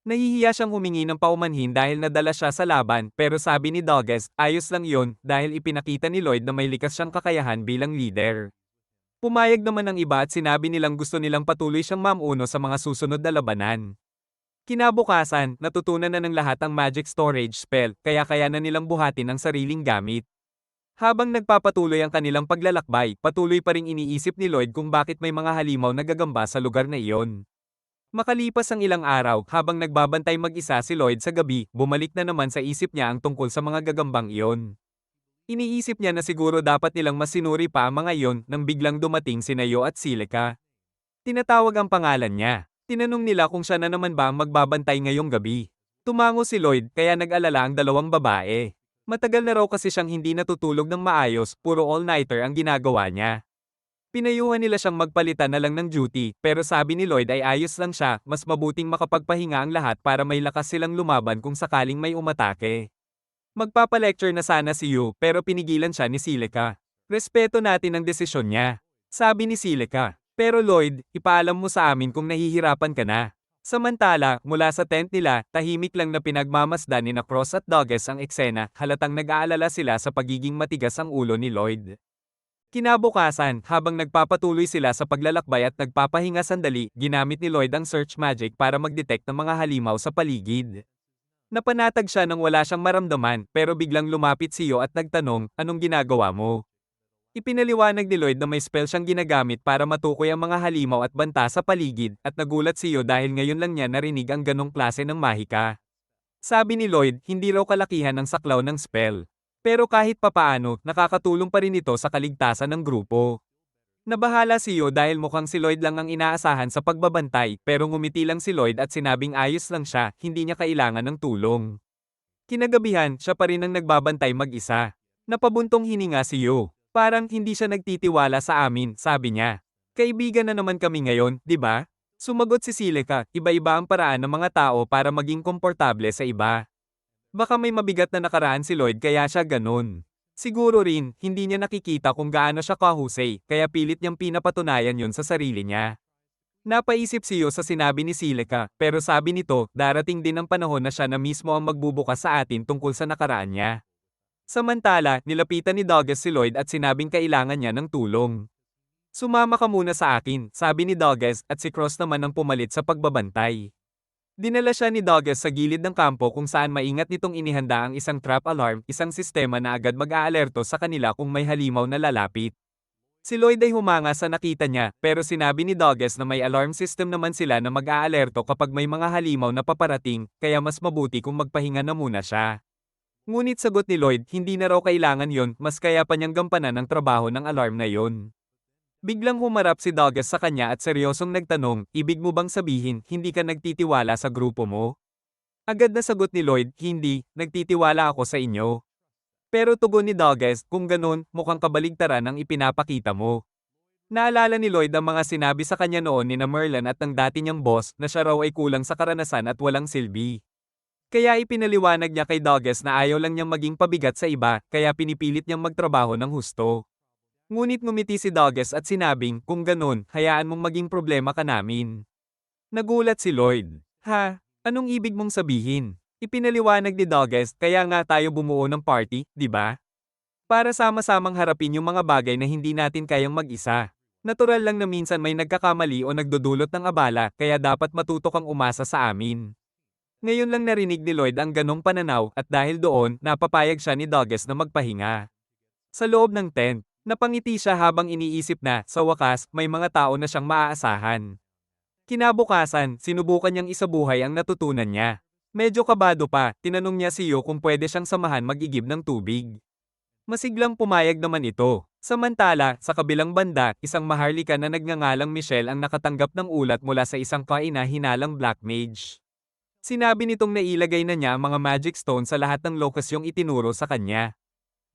[SPEAKER 1] Nahihiya siyang humingi ng paumanhin dahil nadala siya sa laban, pero sabi ni Doggett, ayos lang yon dahil ipinakita ni Lloyd na may likas siyang kakayahan bilang leader. Pumayag naman ang iba at sinabi nilang gusto nilang patuloy siyang mamuno sa mga susunod na labanan. Kinabukasan, natutunan na ng lahat ang magic storage spell, kaya kaya na nilang buhatin ang sariling gamit. Habang nagpapatuloy ang kanilang paglalakbay, patuloy pa ring iniisip ni Lloyd kung bakit may mga halimaw na gagamba sa lugar na iyon. Makalipas ang ilang araw, habang nagbabantay mag-isa si Lloyd sa gabi, bumalik na naman sa isip niya ang tungkol sa mga gagambang iyon. Iniisip niya na siguro dapat nilang masinuri pa ang mga iyon nang biglang dumating sina Yu at Silica. Tinatawag ang pangalan niya. Tinanong nila kung siya na naman ba ang magbabantay ngayong gabi. Tumango si Lloyd kaya nag-alala ang dalawang babae. Matagal na raw kasi siyang hindi natutulog ng maayos, puro all-nighter ang ginagawa niya. Pinayuhan nila siyang magpalitan na lang ng duty, pero sabi ni Lloyd ay ayos lang siya, mas mabuting makapagpahinga ang lahat para may lakas silang lumaban kung sakaling may umatake. Magpapalecture na sana si Yu, pero pinigilan siya ni Silica. Respeto natin ang desisyon niya. Sabi ni Silica. Pero Lloyd, ipaalam mo sa amin kung nahihirapan ka na. Samantala, mula sa tent nila, tahimik lang na pinagmamasdan ni na Cross at Doggett ang eksena, halatang nag-aalala sila sa pagiging matigas ang ulo ni Lloyd. Kinabukasan, habang nagpapatuloy sila sa paglalakbay at nagpapahinga sandali, ginamit ni Lloyd ang search magic para mag-detect ng mga halimaw sa paligid. Napanatag siya nang wala siyang maramdaman, pero biglang lumapit si Yu at nagtanong, anong ginagawa mo? Ipinaliwanag ni Lloyd na may spell siyang ginagamit para matukoy ang mga halimaw at banta sa paligid at nagulat si Yo dahil ngayon lang niya narinig ang ganong klase ng mahika. Sabi ni Lloyd, hindi raw kalakihan ang saklaw ng spell. Pero kahit papaano, nakakatulong pa rin ito sa kaligtasan ng grupo. Nabahala si Yo dahil mukhang si Lloyd lang ang inaasahan sa pagbabantay pero ngumiti lang si Lloyd at sinabing ayos lang siya, hindi niya kailangan ng tulong. Kinagabihan, siya pa rin ang nagbabantay mag-isa. Napabuntong hininga si Yo. Parang hindi siya nagtitiwala sa amin, sabi niya. Kaibigan na naman kami ngayon, di ba? Sumagot si Silica, iba-iba ang paraan ng mga tao para maging komportable sa iba. Baka may mabigat na nakaraan si Lloyd kaya siya ganun. Siguro rin, hindi niya nakikita kung gaano siya kahusay, kaya pilit niyang pinapatunayan yun sa sarili niya. Napaisip si Yo sa sinabi ni Silica, pero sabi nito, darating din ang panahon na siya na mismo ang magbubukas sa atin tungkol sa nakaraan niya. Samantala, nilapitan ni Douglas si Lloyd at sinabing kailangan niya ng tulong. Sumama ka muna sa akin, sabi ni Douglas at si Cross naman ang pumalit sa pagbabantay. Dinala siya ni Douglas sa gilid ng kampo kung saan maingat nitong inihanda ang isang trap alarm, isang sistema na agad mag-aalerto sa kanila kung may halimaw na lalapit. Si Lloyd ay humanga sa nakita niya, pero sinabi ni Douglas na may alarm system naman sila na mag-aalerto kapag may mga halimaw na paparating, kaya mas mabuti kung magpahinga na muna siya. Ngunit sagot ni Lloyd, hindi na raw kailangan yon, mas kaya pa niyang gampanan ang trabaho ng alarm na yon. Biglang humarap si Douglas sa kanya at seryosong nagtanong, ibig mo bang sabihin, hindi ka nagtitiwala sa grupo mo? Agad na sagot ni Lloyd, hindi, nagtitiwala ako sa inyo. Pero tugon ni Douglas, kung ganun, mukhang kabaligtaran ang ipinapakita mo. Naalala ni Lloyd ang mga sinabi sa kanya noon ni na Merlin at ng dati niyang boss na siya raw ay kulang sa karanasan at walang silbi. Kaya ipinaliwanag niya kay Douglas na ayaw lang niyang maging pabigat sa iba, kaya pinipilit niyang magtrabaho ng husto. Ngunit ngumiti si Douglas at sinabing, kung ganun, hayaan mong maging problema ka namin. Nagulat si Lloyd. Ha? Anong ibig mong sabihin? Ipinaliwanag ni Douglas, kaya nga tayo bumuo ng party, di ba? Para sama-samang harapin yung mga bagay na hindi natin kayang mag-isa. Natural lang na minsan may nagkakamali o nagdudulot ng abala, kaya dapat matuto kang umasa sa amin. Ngayon lang narinig ni Lloyd ang ganong pananaw at dahil doon, napapayag siya ni Douglas na magpahinga. Sa loob ng tent, napangiti siya habang iniisip na, sa wakas, may mga tao na siyang maaasahan. Kinabukasan, sinubukan niyang isabuhay ang natutunan niya. Medyo kabado pa, tinanong niya si Yo kung pwede siyang samahan mag-igib ng tubig. Masiglang pumayag naman ito. Samantala, sa kabilang banda, isang maharlika na nagngangalang Michelle ang nakatanggap ng ulat mula sa isang kaina-hinalang black mage. Sinabi nitong nailagay na niya ang mga magic stone sa lahat ng lokasyong itinuro sa kanya.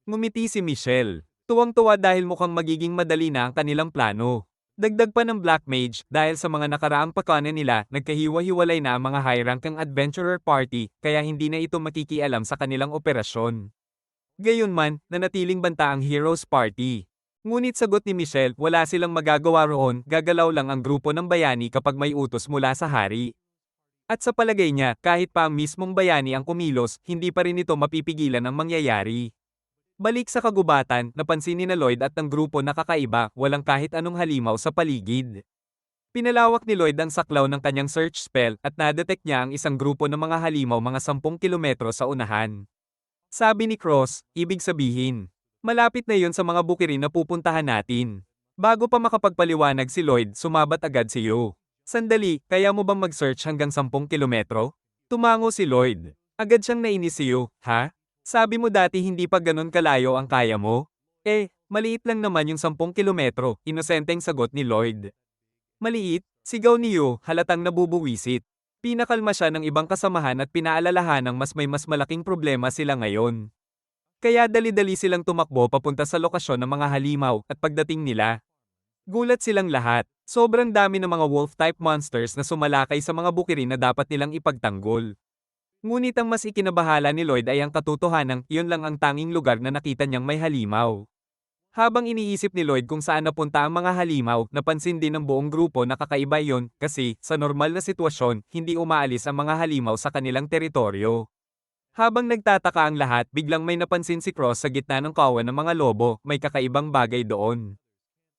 [SPEAKER 1] Ngumiti si Michelle. Tuwang-tuwa dahil mukhang magiging madali na ang kanilang plano. Dagdag pa ng Black Mage, dahil sa mga nakaraang pagkana nila, nagkahiwa-hiwalay na ang mga high-ranking adventurer party, kaya hindi na ito makikialam sa kanilang operasyon. Gayunman, nanatiling banta ang Heroes Party. Ngunit sagot ni Michelle, wala silang magagawa roon, gagalaw lang ang grupo ng bayani kapag may utos mula sa hari. At sa palagay niya, kahit pa ang mismong bayani ang kumilos, hindi pa rin ito mapipigilan ang mangyayari. Balik sa kagubatan, napansin ni na Lloyd at ng grupo na kakaiba, walang kahit anong halimaw sa paligid. Pinalawak ni Lloyd ang saklaw ng kanyang search spell at nadetect niya ang isang grupo ng mga halimaw mga 10 kilometro sa unahan. Sabi ni Cross, ibig sabihin, malapit na yon sa mga bukirin na pupuntahan natin. Bago pa makapagpaliwanag si Lloyd, sumabat agad si Yo. Sandali, kaya mo bang mag-search hanggang 10 kilometro? Tumango si Lloyd. Agad siyang nainis si Yo, ha? Sabi mo dati hindi pa ganun kalayo ang kaya mo? Maliit lang naman yung 10 kilometro, inosenteng sagot ni Lloyd. Maliit? Sigaw ni Yo, halatang nabubuwisit. Pinakalma siya ng ibang kasamahan at pinaalalahanang mas malaking problema sila ngayon. Kaya dali-dali silang tumakbo papunta sa lokasyon ng mga halimaw at pagdating nila, gulat silang lahat. Sobrang dami ng mga wolf-type monsters na sumalakay sa mga bukirin na dapat nilang ipagtanggol. Ngunit ang mas ikinabahala ni Lloyd ay ang katotohanang iyon lang ang tanging lugar na nakita niyang may halimaw. Habang iniisip ni Lloyd kung saan napunta ang mga halimaw, napansin din ng buong grupo na kakaiba iyon kasi, sa normal na sitwasyon, hindi umaalis ang mga halimaw sa kanilang teritoryo. Habang nagtataka ang lahat, biglang may napansin si Cross sa gitna ng kawan ng mga lobo, may kakaibang bagay doon.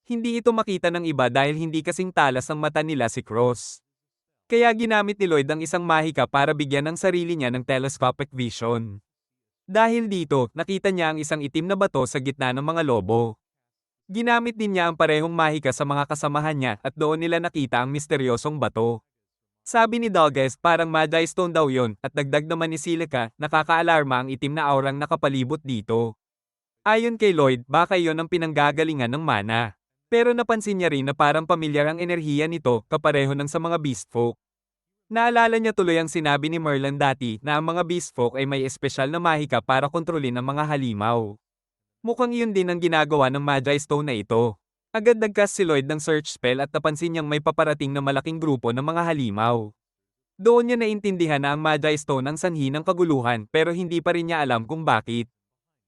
[SPEAKER 1] Hindi ito makita ng iba dahil hindi kasing talas ang mata nila si Cross. Kaya ginamit ni Lloyd ang isang mahika para bigyan ng sarili niya ng telescopic vision. Dahil dito, nakita niya ang isang itim na bato sa gitna ng mga lobo. Ginamit din niya ang parehong mahika sa mga kasamahan niya at doon nila nakita ang misteryosong bato. Sabi ni Doggett parang Magi Stone daw yon at dagdag naman ni Silica, nakakaalarma ang itim na aurang nakapalibot dito. Ayon kay Lloyd, baka iyon ang pinanggagalingan ng mana. Pero napansin niya rin na parang pamilyar ang enerhiya nito, kapareho ng sa mga beast folk. Naalala niya tuloy ang sinabi ni Merlin dati na ang mga beast folk ay may espesyal na mahika para kontrolin ang mga halimaw. Mukhang iyon din ang ginagawa ng Magi Stone na ito. Agad nagcast si Lloyd ng search spell at napansin niyang may paparating na malaking grupo ng mga halimaw. Doon niya naintindihan na ang Magi Stone ang sanhi ng kaguluhan pero hindi pa rin niya alam kung bakit.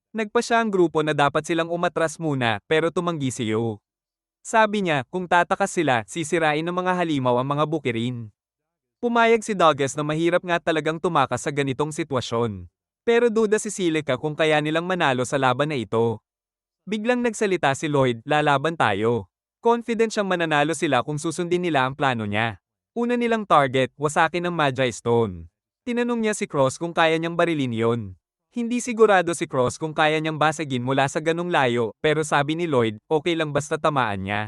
[SPEAKER 1] Nagpa siya ang grupo na dapat silang umatras muna pero tumanggi si Yo. Sabi niya kung tatakas sila, sisirain ng mga halimaw ang mga bukirin. Pumayag si Doggett na mahirap nga talagang tumakas sa ganitong sitwasyon. Pero duda si Silica kung kaya nilang manalo sa laban na ito. Biglang nagsalita si Lloyd, lalaban tayo. Confident siyang mananalo sila kung susundin nila ang plano niya. Una nilang target, wasakin ng Magi Stone. Tinanong niya si Cross kung kaya niyang barilin yon. Hindi sigurado si Cross kung kaya niyang basagin mula sa ganung layo, pero sabi ni Lloyd, okay lang basta tamaan niya.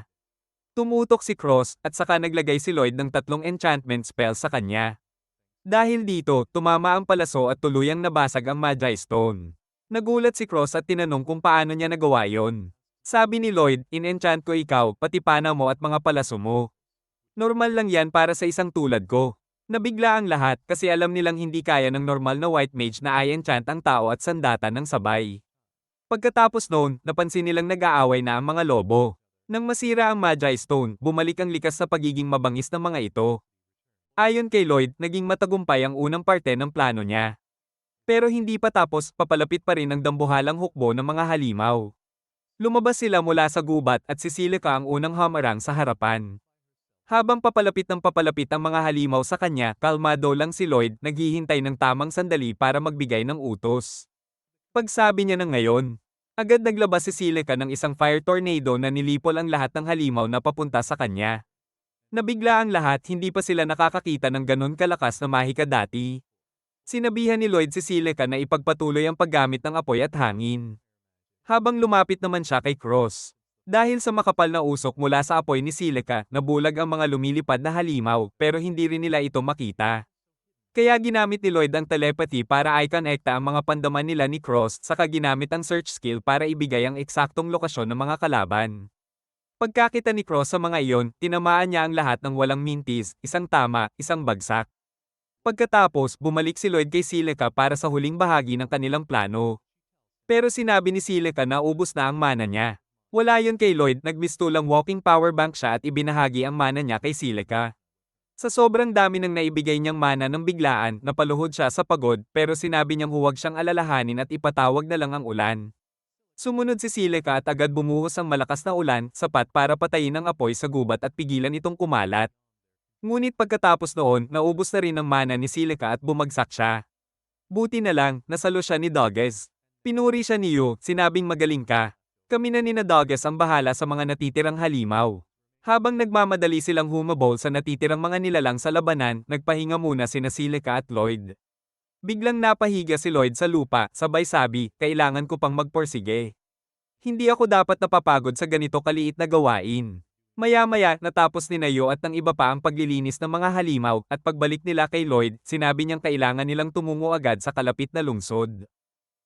[SPEAKER 1] Tumutok si Cross at saka naglagay si Lloyd ng 3 enchantment spell sa kanya. Dahil dito, tumama ang palaso at tuluyang nabasag ang Magi Stone. Nagulat si Cross at tinanong kung paano niya nagawa yon. Sabi ni Lloyd, in-enchant ko ikaw, pati pana mo at mga palaso mo. Normal lang yan para sa isang tulad ko. Nabigla ang lahat kasi alam nilang hindi kaya ng normal na white mage na i-enchant ang tao at sandata ng sabay. Pagkatapos noon, napansin nilang nag-aaway na ang mga lobo. Nang masira ang Magi Stone, bumalik ang likas sa pagiging mabangis ng mga ito. Ayon kay Lloyd, naging matagumpay ang unang parte ng plano niya. Pero hindi pa tapos, papalapit pa rin ang dambuhalang hukbo ng mga halimaw. Lumabas sila mula sa gubat at si Silica ang unang hamarang sa harapan. Habang papalapit ang mga halimaw sa kanya, kalmado lang si Lloyd, naghihintay ng tamang sandali para magbigay ng utos. Pagsabi niya ng ngayon, agad naglabas si Silica ng isang fire tornado na nilipol ang lahat ng halimaw na papunta sa kanya. Nabigla ang lahat, hindi pa sila nakakakita ng ganon kalakas na mahika dati. Sinabihan ni Lloyd si Silica na ipagpatuloy ang paggamit ng apoy at hangin. Habang lumapit naman siya kay Cross. Dahil sa makapal na usok mula sa apoy ni Silica, nabulag ang mga lumilipad na halimaw, pero hindi rin nila ito makita. Kaya ginamit ni Lloyd ang telepathy para i-connecta ang mga pandaman nila ni Cross, saka ginamit ang search skill para ibigay ang eksaktong lokasyon ng mga kalaban. Pagkakita ni Cross sa mga iyon, tinamaan niya ang lahat ng walang mintis, isang tama, isang bagsak. Pagkatapos, bumalik si Lloyd kay Silica para sa huling bahagi ng kanilang plano. Pero sinabi ni Silica na ubos na ang mana niya. Wala yun kay Lloyd, nagmistulang walking power bank siya at ibinahagi ang mana niya kay Silica. Sa sobrang dami ng naibigay niyang mana ng biglaan, napaluhod siya sa pagod pero sinabi niyang huwag siyang alalahanin at ipatawag na lang ang ulan. Sumunod si Silica at agad bumuhos ang malakas na ulan, sapat para patayin ang apoy sa gubat at pigilan itong kumalat. Ngunit pagkatapos noon, naubos na rin ang mana ni Silica at bumagsak siya. Buti na lang, nasalo siya ni Doggett. Pinuri siya ni Yu, sinabing magaling ka. Kami na ni Doggett ang bahala sa mga natitirang halimaw. Habang nagmamadali silang humabol sa natitirang mga nilalang sa labanan, nagpahinga muna sina Silica at Lloyd. Biglang napahiga si Lloyd sa lupa, sabay sabi, kailangan ko pang magporsige. Hindi ako dapat napapagod sa ganito kaliit na gawain. Maya-maya, natapos ni Nayo at ng iba pa ang paglilinis ng mga halimaw, at pagbalik nila kay Lloyd, sinabi niyang kailangan nilang tumungo agad sa kalapit na lungsod.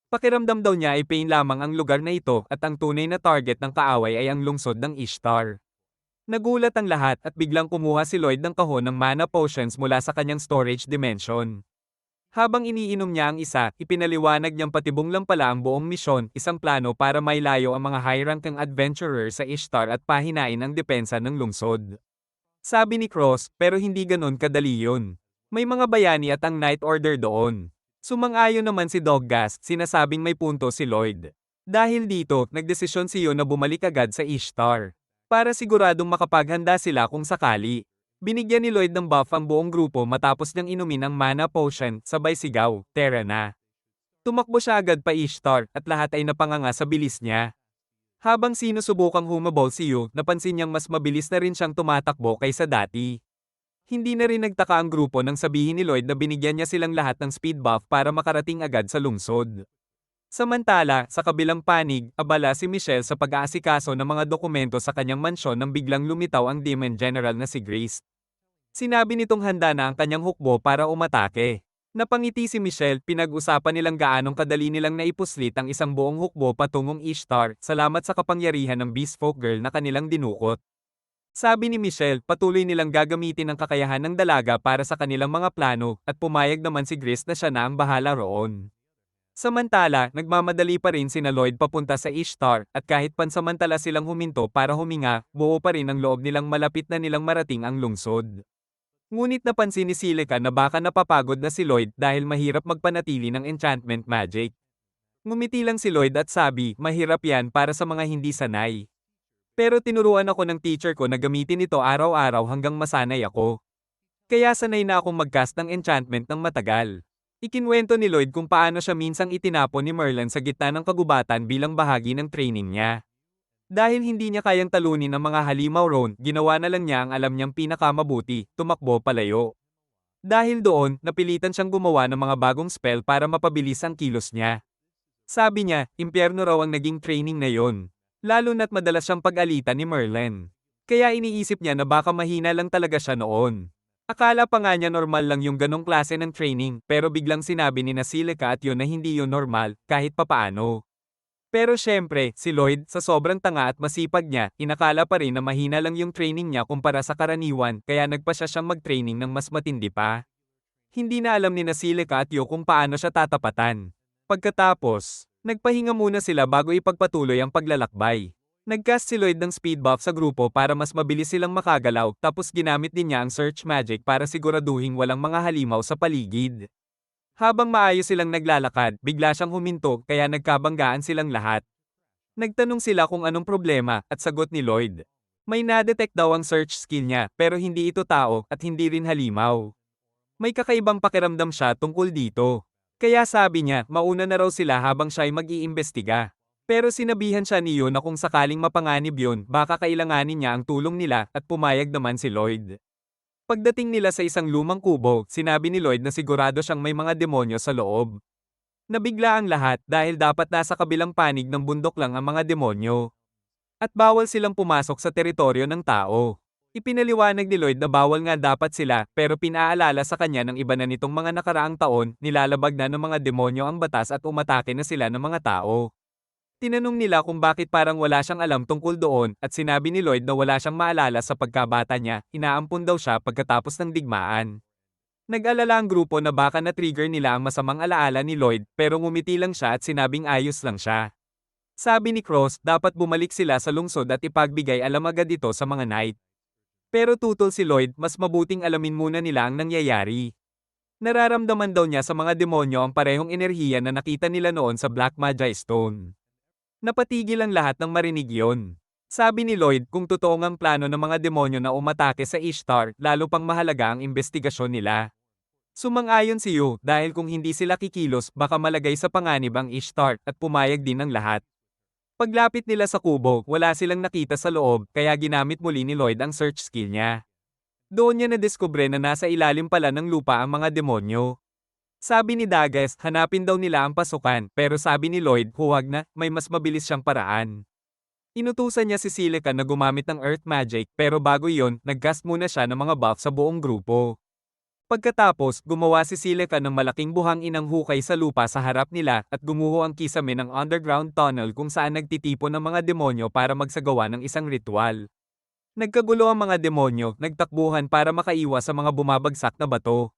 [SPEAKER 1] Pakiramdam daw niya ay pain lamang ang lugar na ito at ang tunay na target ng kaaway ay ang lungsod ng Ishtar. Nagulat ang lahat at biglang kumuha si Lloyd ng kahon ng mana potions mula sa kanyang storage dimension. Habang iniinom niya ang isa, ipinaliwanag niyang patibong lang pala ang buong misyon, isang plano para mailayo ang mga high-ranking adventurer sa Ishtar at pahinain ang depensa ng lungsod. Sabi ni Cross, pero hindi ganon kadali yun. May mga bayani at ang Night Order doon. Sumang-ayon naman si Doggett, sinasabing may punto si Lloyd. Dahil dito, nagdesisyon si Yo na bumalik agad sa Ishtar. Para siguradong makapaghanda sila kung sakali. Binigyan ni Lloyd ng buff ang buong grupo matapos niyang inumin ang mana potion, sabay sigaw, Tara na. Tumakbo siya agad pa Ishtar, at lahat ay napanganga sa bilis niya. Habang sinusubukang humabol si Yo, napansin niyang mas mabilis na rin siyang tumatakbo kaysa dati. Hindi na rin nagtaka ang grupo nang sabihin ni Lloyd na binigyan niya silang lahat ng speed buff para makarating agad sa lungsod. Samantala, sa kabilang panig, abala si Michelle sa pag-aasikaso ng mga dokumento sa kanyang mansyon nang biglang lumitaw ang Demon General na si Grace. Sinabi nitong handa na ang kanyang hukbo para umatake. Napangiti si Michelle, pinag-usapan nilang gaanong kadali nilang naipuslit ang isang buong hukbo patungong Ishtar, salamat sa kapangyarihan ng Beast Folk Girl na kanilang dinukot. Sabi ni Michelle, patuloy nilang gagamitin ang kakayahan ng dalaga para sa kanilang mga plano, at pumayag naman si Grace na siya na ang bahala roon. Samantala, nagmamadali pa rin sina Lloyd papunta sa Ishtar, at kahit pansamantala silang huminto para huminga, buo pa rin ang loob nilang malapit na nilang marating ang lungsod. Ngunit napansin ni Silica na baka napapagod na si Lloyd dahil mahirap magpanatili ng enchantment magic. Ngumiti lang si Lloyd at sabi, mahirap yan para sa mga hindi sanay. Pero tinuruan ako ng teacher ko na gamitin ito araw-araw hanggang masanay ako. Kaya sanay na akong mag-cast ng enchantment ng matagal. Ikinwento ni Lloyd kung paano siya minsang itinapon ni Merlin sa gitna ng kagubatan bilang bahagi ng training niya. Dahil hindi niya kayang talunin ang mga halimaw roon, ginawa na lang niya ang alam niyang pinakamabuti, tumakbo palayo. Dahil doon, napilitan siyang gumawa ng mga bagong spell para mapabilis ang kilos niya. Sabi niya, impyerno raw ang naging training na yon. Lalo na't madalas siyang pag-alitan ni Merlin. Kaya iniisip niya na baka mahina lang talaga siya noon. Akala pa nga niya normal lang yung ganong klase ng training, pero biglang sinabi ni Silica at yun na hindi yun normal, kahit papaano. Pero syempre, si Lloyd, sa sobrang tanga at masipag niya, inakala pa rin na mahina lang yung training niya kumpara sa karaniwan, kaya nagpasya siyang mag-training ng mas matindi pa. Hindi na alam ni Silica at Yo kung paano siya tatapatan. Pagkatapos, nagpahinga muna sila bago ipagpatuloy ang paglalakbay. Nagcast si Lloyd ng speed buff sa grupo para mas mabilis silang makagalaw, tapos ginamit din niya ang search magic para siguraduhing walang mga halimaw sa paligid. Habang maayos silang naglalakad, bigla siyang huminto kaya nagkabanggaan silang lahat. Nagtanong sila kung anong problema, at sagot ni Lloyd. May na-detect daw ang search skill niya, pero hindi ito tao at hindi rin halimaw. May kakaibang pakiramdam siya tungkol dito. Kaya sabi niya, mauna na raw sila habang siya'y mag-iimbestiga. Pero sinabihan siya ni Yo na kung sakaling mapanganib yun, baka kailanganin niya ang tulong nila, at pumayag naman si Lloyd. Pagdating nila sa isang lumang kubo, sinabi ni Lloyd na sigurado siyang may mga demonyo sa loob. Nabigla ang lahat dahil dapat nasa kabilang panig ng bundok lang ang mga demonyo. At bawal silang pumasok sa teritoryo ng tao. Ipinaliwanag ni Lloyd na bawal nga dapat sila, pero pinaalala sa kanya ng iba na nitong mga nakaraang taon, nilalabag na ng mga demonyo ang batas at umatake na sila ng mga tao. Tinanong nila kung bakit parang wala siyang alam tungkol doon, at sinabi ni Lloyd na wala siyang maalala sa pagkabata niya, inaampun daw siya pagkatapos ng digmaan. Nag-alala ang grupo na baka na-trigger nila ang masamang alaala ni Lloyd, pero ngumiti lang siya at sinabing ayos lang siya. Sabi ni Cross, dapat bumalik sila sa lungsod at ipagbigay alam agad ito sa mga knight. Pero tutol si Lloyd, mas mabuting alamin muna nila ang nangyayari. Nararamdaman daw niya sa mga demonyo ang parehong enerhiya na nakita nila noon sa Black Magi Stone. Napatigil ang lahat ng marinig yon. Sabi ni Lloyd, kung totoo ngang plano ng mga demonyo na umatake sa Ishtar, lalo pang mahalaga ang investigasyon nila. Sumang-ayon si Yu, dahil kung hindi sila kikilos, baka malagay sa panganib ang Ishtar, at pumayag din ang lahat. Paglapit nila sa kubo, wala silang nakita sa loob, kaya ginamit muli ni Lloyd ang search skill niya. Doon niya nadiskubre na nasa ilalim pala ng lupa ang mga demonyo. Sabi ni Daggett, hanapin daw nila ang pasukan, pero sabi ni Lloyd, huwag na, may mas mabilis siyang paraan. Inutusan niya si Silica na gumamit ng Earth Magic, pero bago iyon, nag-cast muna siya ng mga buff sa buong grupo. Pagkatapos, gumawa si Silica ng malaking buhang inang hukay sa lupa sa harap nila, at gumuho ang kisame ng underground tunnel kung saan nagtitipon ng mga demonyo para magsagawa ng isang ritual. Nagkagulo ang mga demonyo, nagtakbuhan para makaiwas sa mga bumabagsak na bato.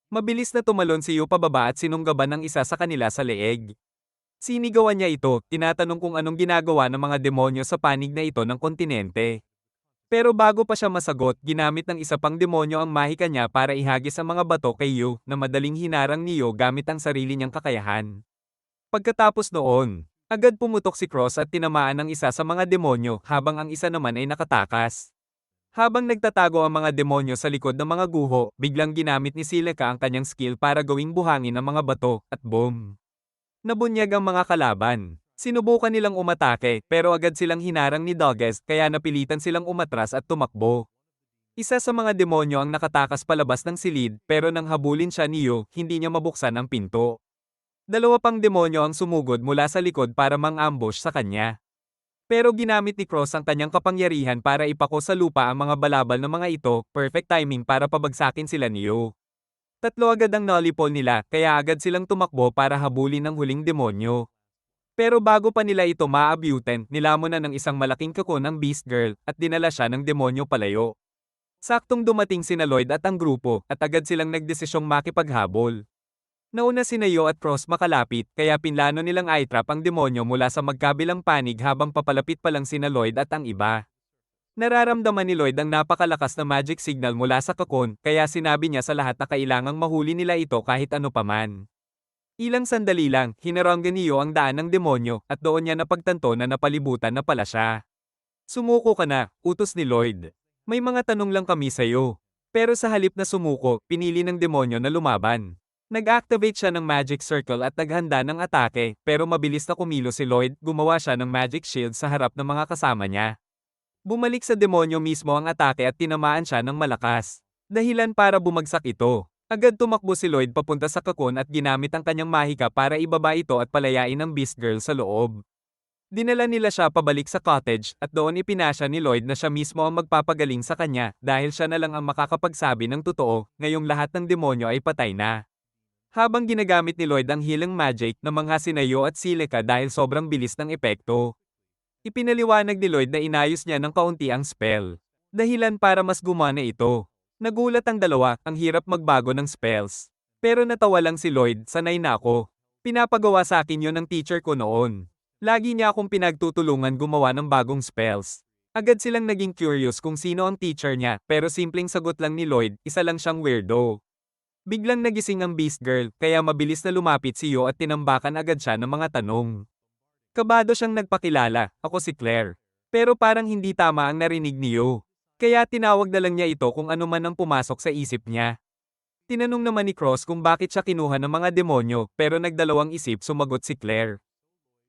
[SPEAKER 1] Mabilis na tumalon si Yu pababa at sinunggaban ng isa sa kanila sa leeg. Sinigawan niya ito, tinatanong kung anong ginagawa ng mga demonyo sa panig na ito ng kontinente. Pero bago pa siya masagot, ginamit ng isa pang demonyo ang mahika niya para ihagis ang mga bato kay Yu, na madaling hinarang ni Yu gamit ang sarili niyang kakayahan. Pagkatapos noon, agad pumutok si Cross at tinamaan ng isa sa mga demonyo habang ang isa naman ay nakatakas. Habang nagtatago ang mga demonyo sa likod ng mga guho, biglang ginamit ni Silica ang kanyang skill para gawing buhangin ang mga bato, at boom! Nabunyag ang mga kalaban. Sinubukan nilang umatake, pero agad silang hinarang ni Daggett kaya napilitan silang umatras at tumakbo. Isa sa mga demonyo ang nakatakas palabas ng silid, pero nang habulin siya ni Yu, hindi niya mabuksan ang pinto. Dalawa pang demonyo ang sumugod mula sa likod para mang-ambush sa kanya. Pero ginamit ni Cross ang kanyang kapangyarihan para ipako sa lupa ang mga balabal ng mga ito, perfect timing para pabagsakin sila ni Yo. Tatlo agad ang nolipol nila, kaya agad silang tumakbo para habulin ang huling demonyo. Pero bago pa nila ito maabutan, nilamon na ng isang malaking kakon ang Beast Girl, at dinala siya ng demonyo palayo. Saktong dumating sina Lloyd at ang grupo, at agad silang nagdesisyong makipaghabol. Nauna sina Yo at Cross makalapit, kaya pinlano nilang i-trap ang demonyo mula sa magkabilang panig habang papalapit pa lang sina Lloyd at ang iba. Nararamdaman ni Lloyd ang napakalakas na magic signal mula sa kakon, kaya sinabi niya sa lahat na kailangang mahuli nila ito kahit ano paman. Ilang sandali lang, hinaranggan ni Yo ang daan ng demonyo, at doon niya napagtanto na napalibutan na pala siya. Sumuko ka na, utos ni Lloyd. May mga tanong lang kami sa'yo. Pero sa halip na sumuko, pinili ng demonyo na lumaban. Nag-activate siya ng magic circle at naghanda ng atake, pero mabilis na kumilos si Lloyd, gumawa siya ng magic shield sa harap ng mga kasama niya. Bumalik sa demonyo mismo ang atake at tinamaan siya ng malakas. Dahilan para bumagsak ito. Agad tumakbo si Lloyd papunta sa kakon at ginamit ang kanyang mahika para ibaba ito at palayain ang Beast Girl sa loob. Dinala nila siya pabalik sa cottage at doon ipinasya ni Lloyd na siya mismo ang magpapagaling sa kanya dahil siya na lang ang makakapagsabi ng totoo, ngayong lahat ng demonyo ay patay na. Habang ginagamit ni Lloyd ang healing magic, namangha sina Yo at Silica dahil sobrang bilis ng epekto. Ipinaliwanag ni Lloyd na inayos niya ng kaunti ang spell. Dahilan para mas gumana ito. Nagulat ang dalawa, ang hirap magbago ng spells. Pero natawa lang si Lloyd, sanay na ako. Pinapagawa sa akin yon ng teacher ko noon. Lagi niya akong pinagtutulungan gumawa ng bagong spells. Agad silang naging curious kung sino ang teacher niya, pero simpleng sagot lang ni Lloyd, isa lang siyang weirdo. Biglang nagising ang Beast Girl, kaya mabilis na lumapit si Yo at tinambakan agad siya ng mga tanong. Kabado siyang nagpakilala, ako si Claire. Pero parang hindi tama ang narinig ni Yo. Kaya tinawag na lang niya ito kung ano man ang pumasok sa isip niya. Tinanong naman ni Cross kung bakit siya kinuha ng mga demonyo, pero nagdalawang isip sumagot si Claire.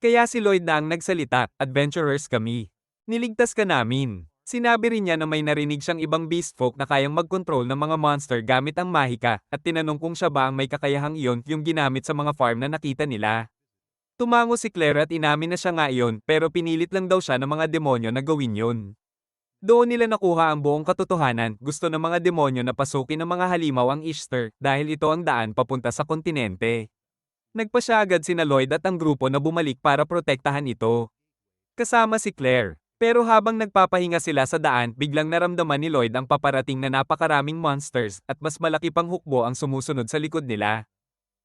[SPEAKER 1] Kaya si Lloyd na ang nagsalita, adventurers kami. Niligtas ka namin. Sinabi rin niya na may narinig siyang ibang beast folk na kayang mag-control ng mga monster gamit ang mahika, at tinanong kung siya ba ang may kakayahang iyon yung ginamit sa mga farm na nakita nila. Tumango si Claire at inamin na siya nga iyon, pero pinilit lang daw siya ng mga demonyo na gawin yun. Doon nila nakuha ang buong katotohanan, gusto ng mga demonyo na pasukin ng mga halimaw ang Ishtar dahil ito ang daan papunta sa kontinente. Nagpasya agad sina Lloyd at ang grupo na bumalik para protektahan ito. Kasama si Claire. Pero habang nagpapahinga sila sa daan, biglang naramdaman ni Lloyd ang paparating na napakaraming monsters at mas malaki pang hukbo ang sumusunod sa likod nila.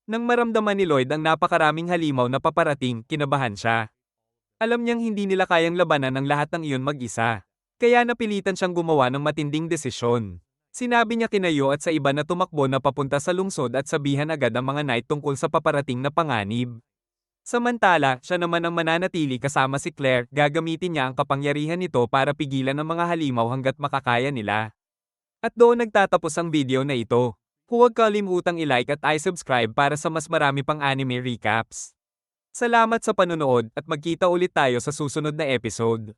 [SPEAKER 1] Nang maramdaman ni Lloyd ang napakaraming halimaw na paparating, kinabahan siya. Alam niyang hindi nila kayang labanan ang lahat ng iyon mag-isa. Kaya napilitan siyang gumawa ng matinding desisyon. Sinabi niya kina Yo at sa iba na tumakbo na papunta sa lungsod at sabihan agad ang mga knight tungkol sa paparating na panganib. Samantala, siya naman ang mananatili kasama si Claire, gagamitin niya ang kapangyarihan nito para pigilan ang mga halimaw hanggat makakaya nila. At doon nagtatapos ang video na ito. Huwag kalimutang i-like at i-subscribe para sa mas marami pang anime recaps. Salamat sa panonood at magkita ulit tayo sa susunod na episode.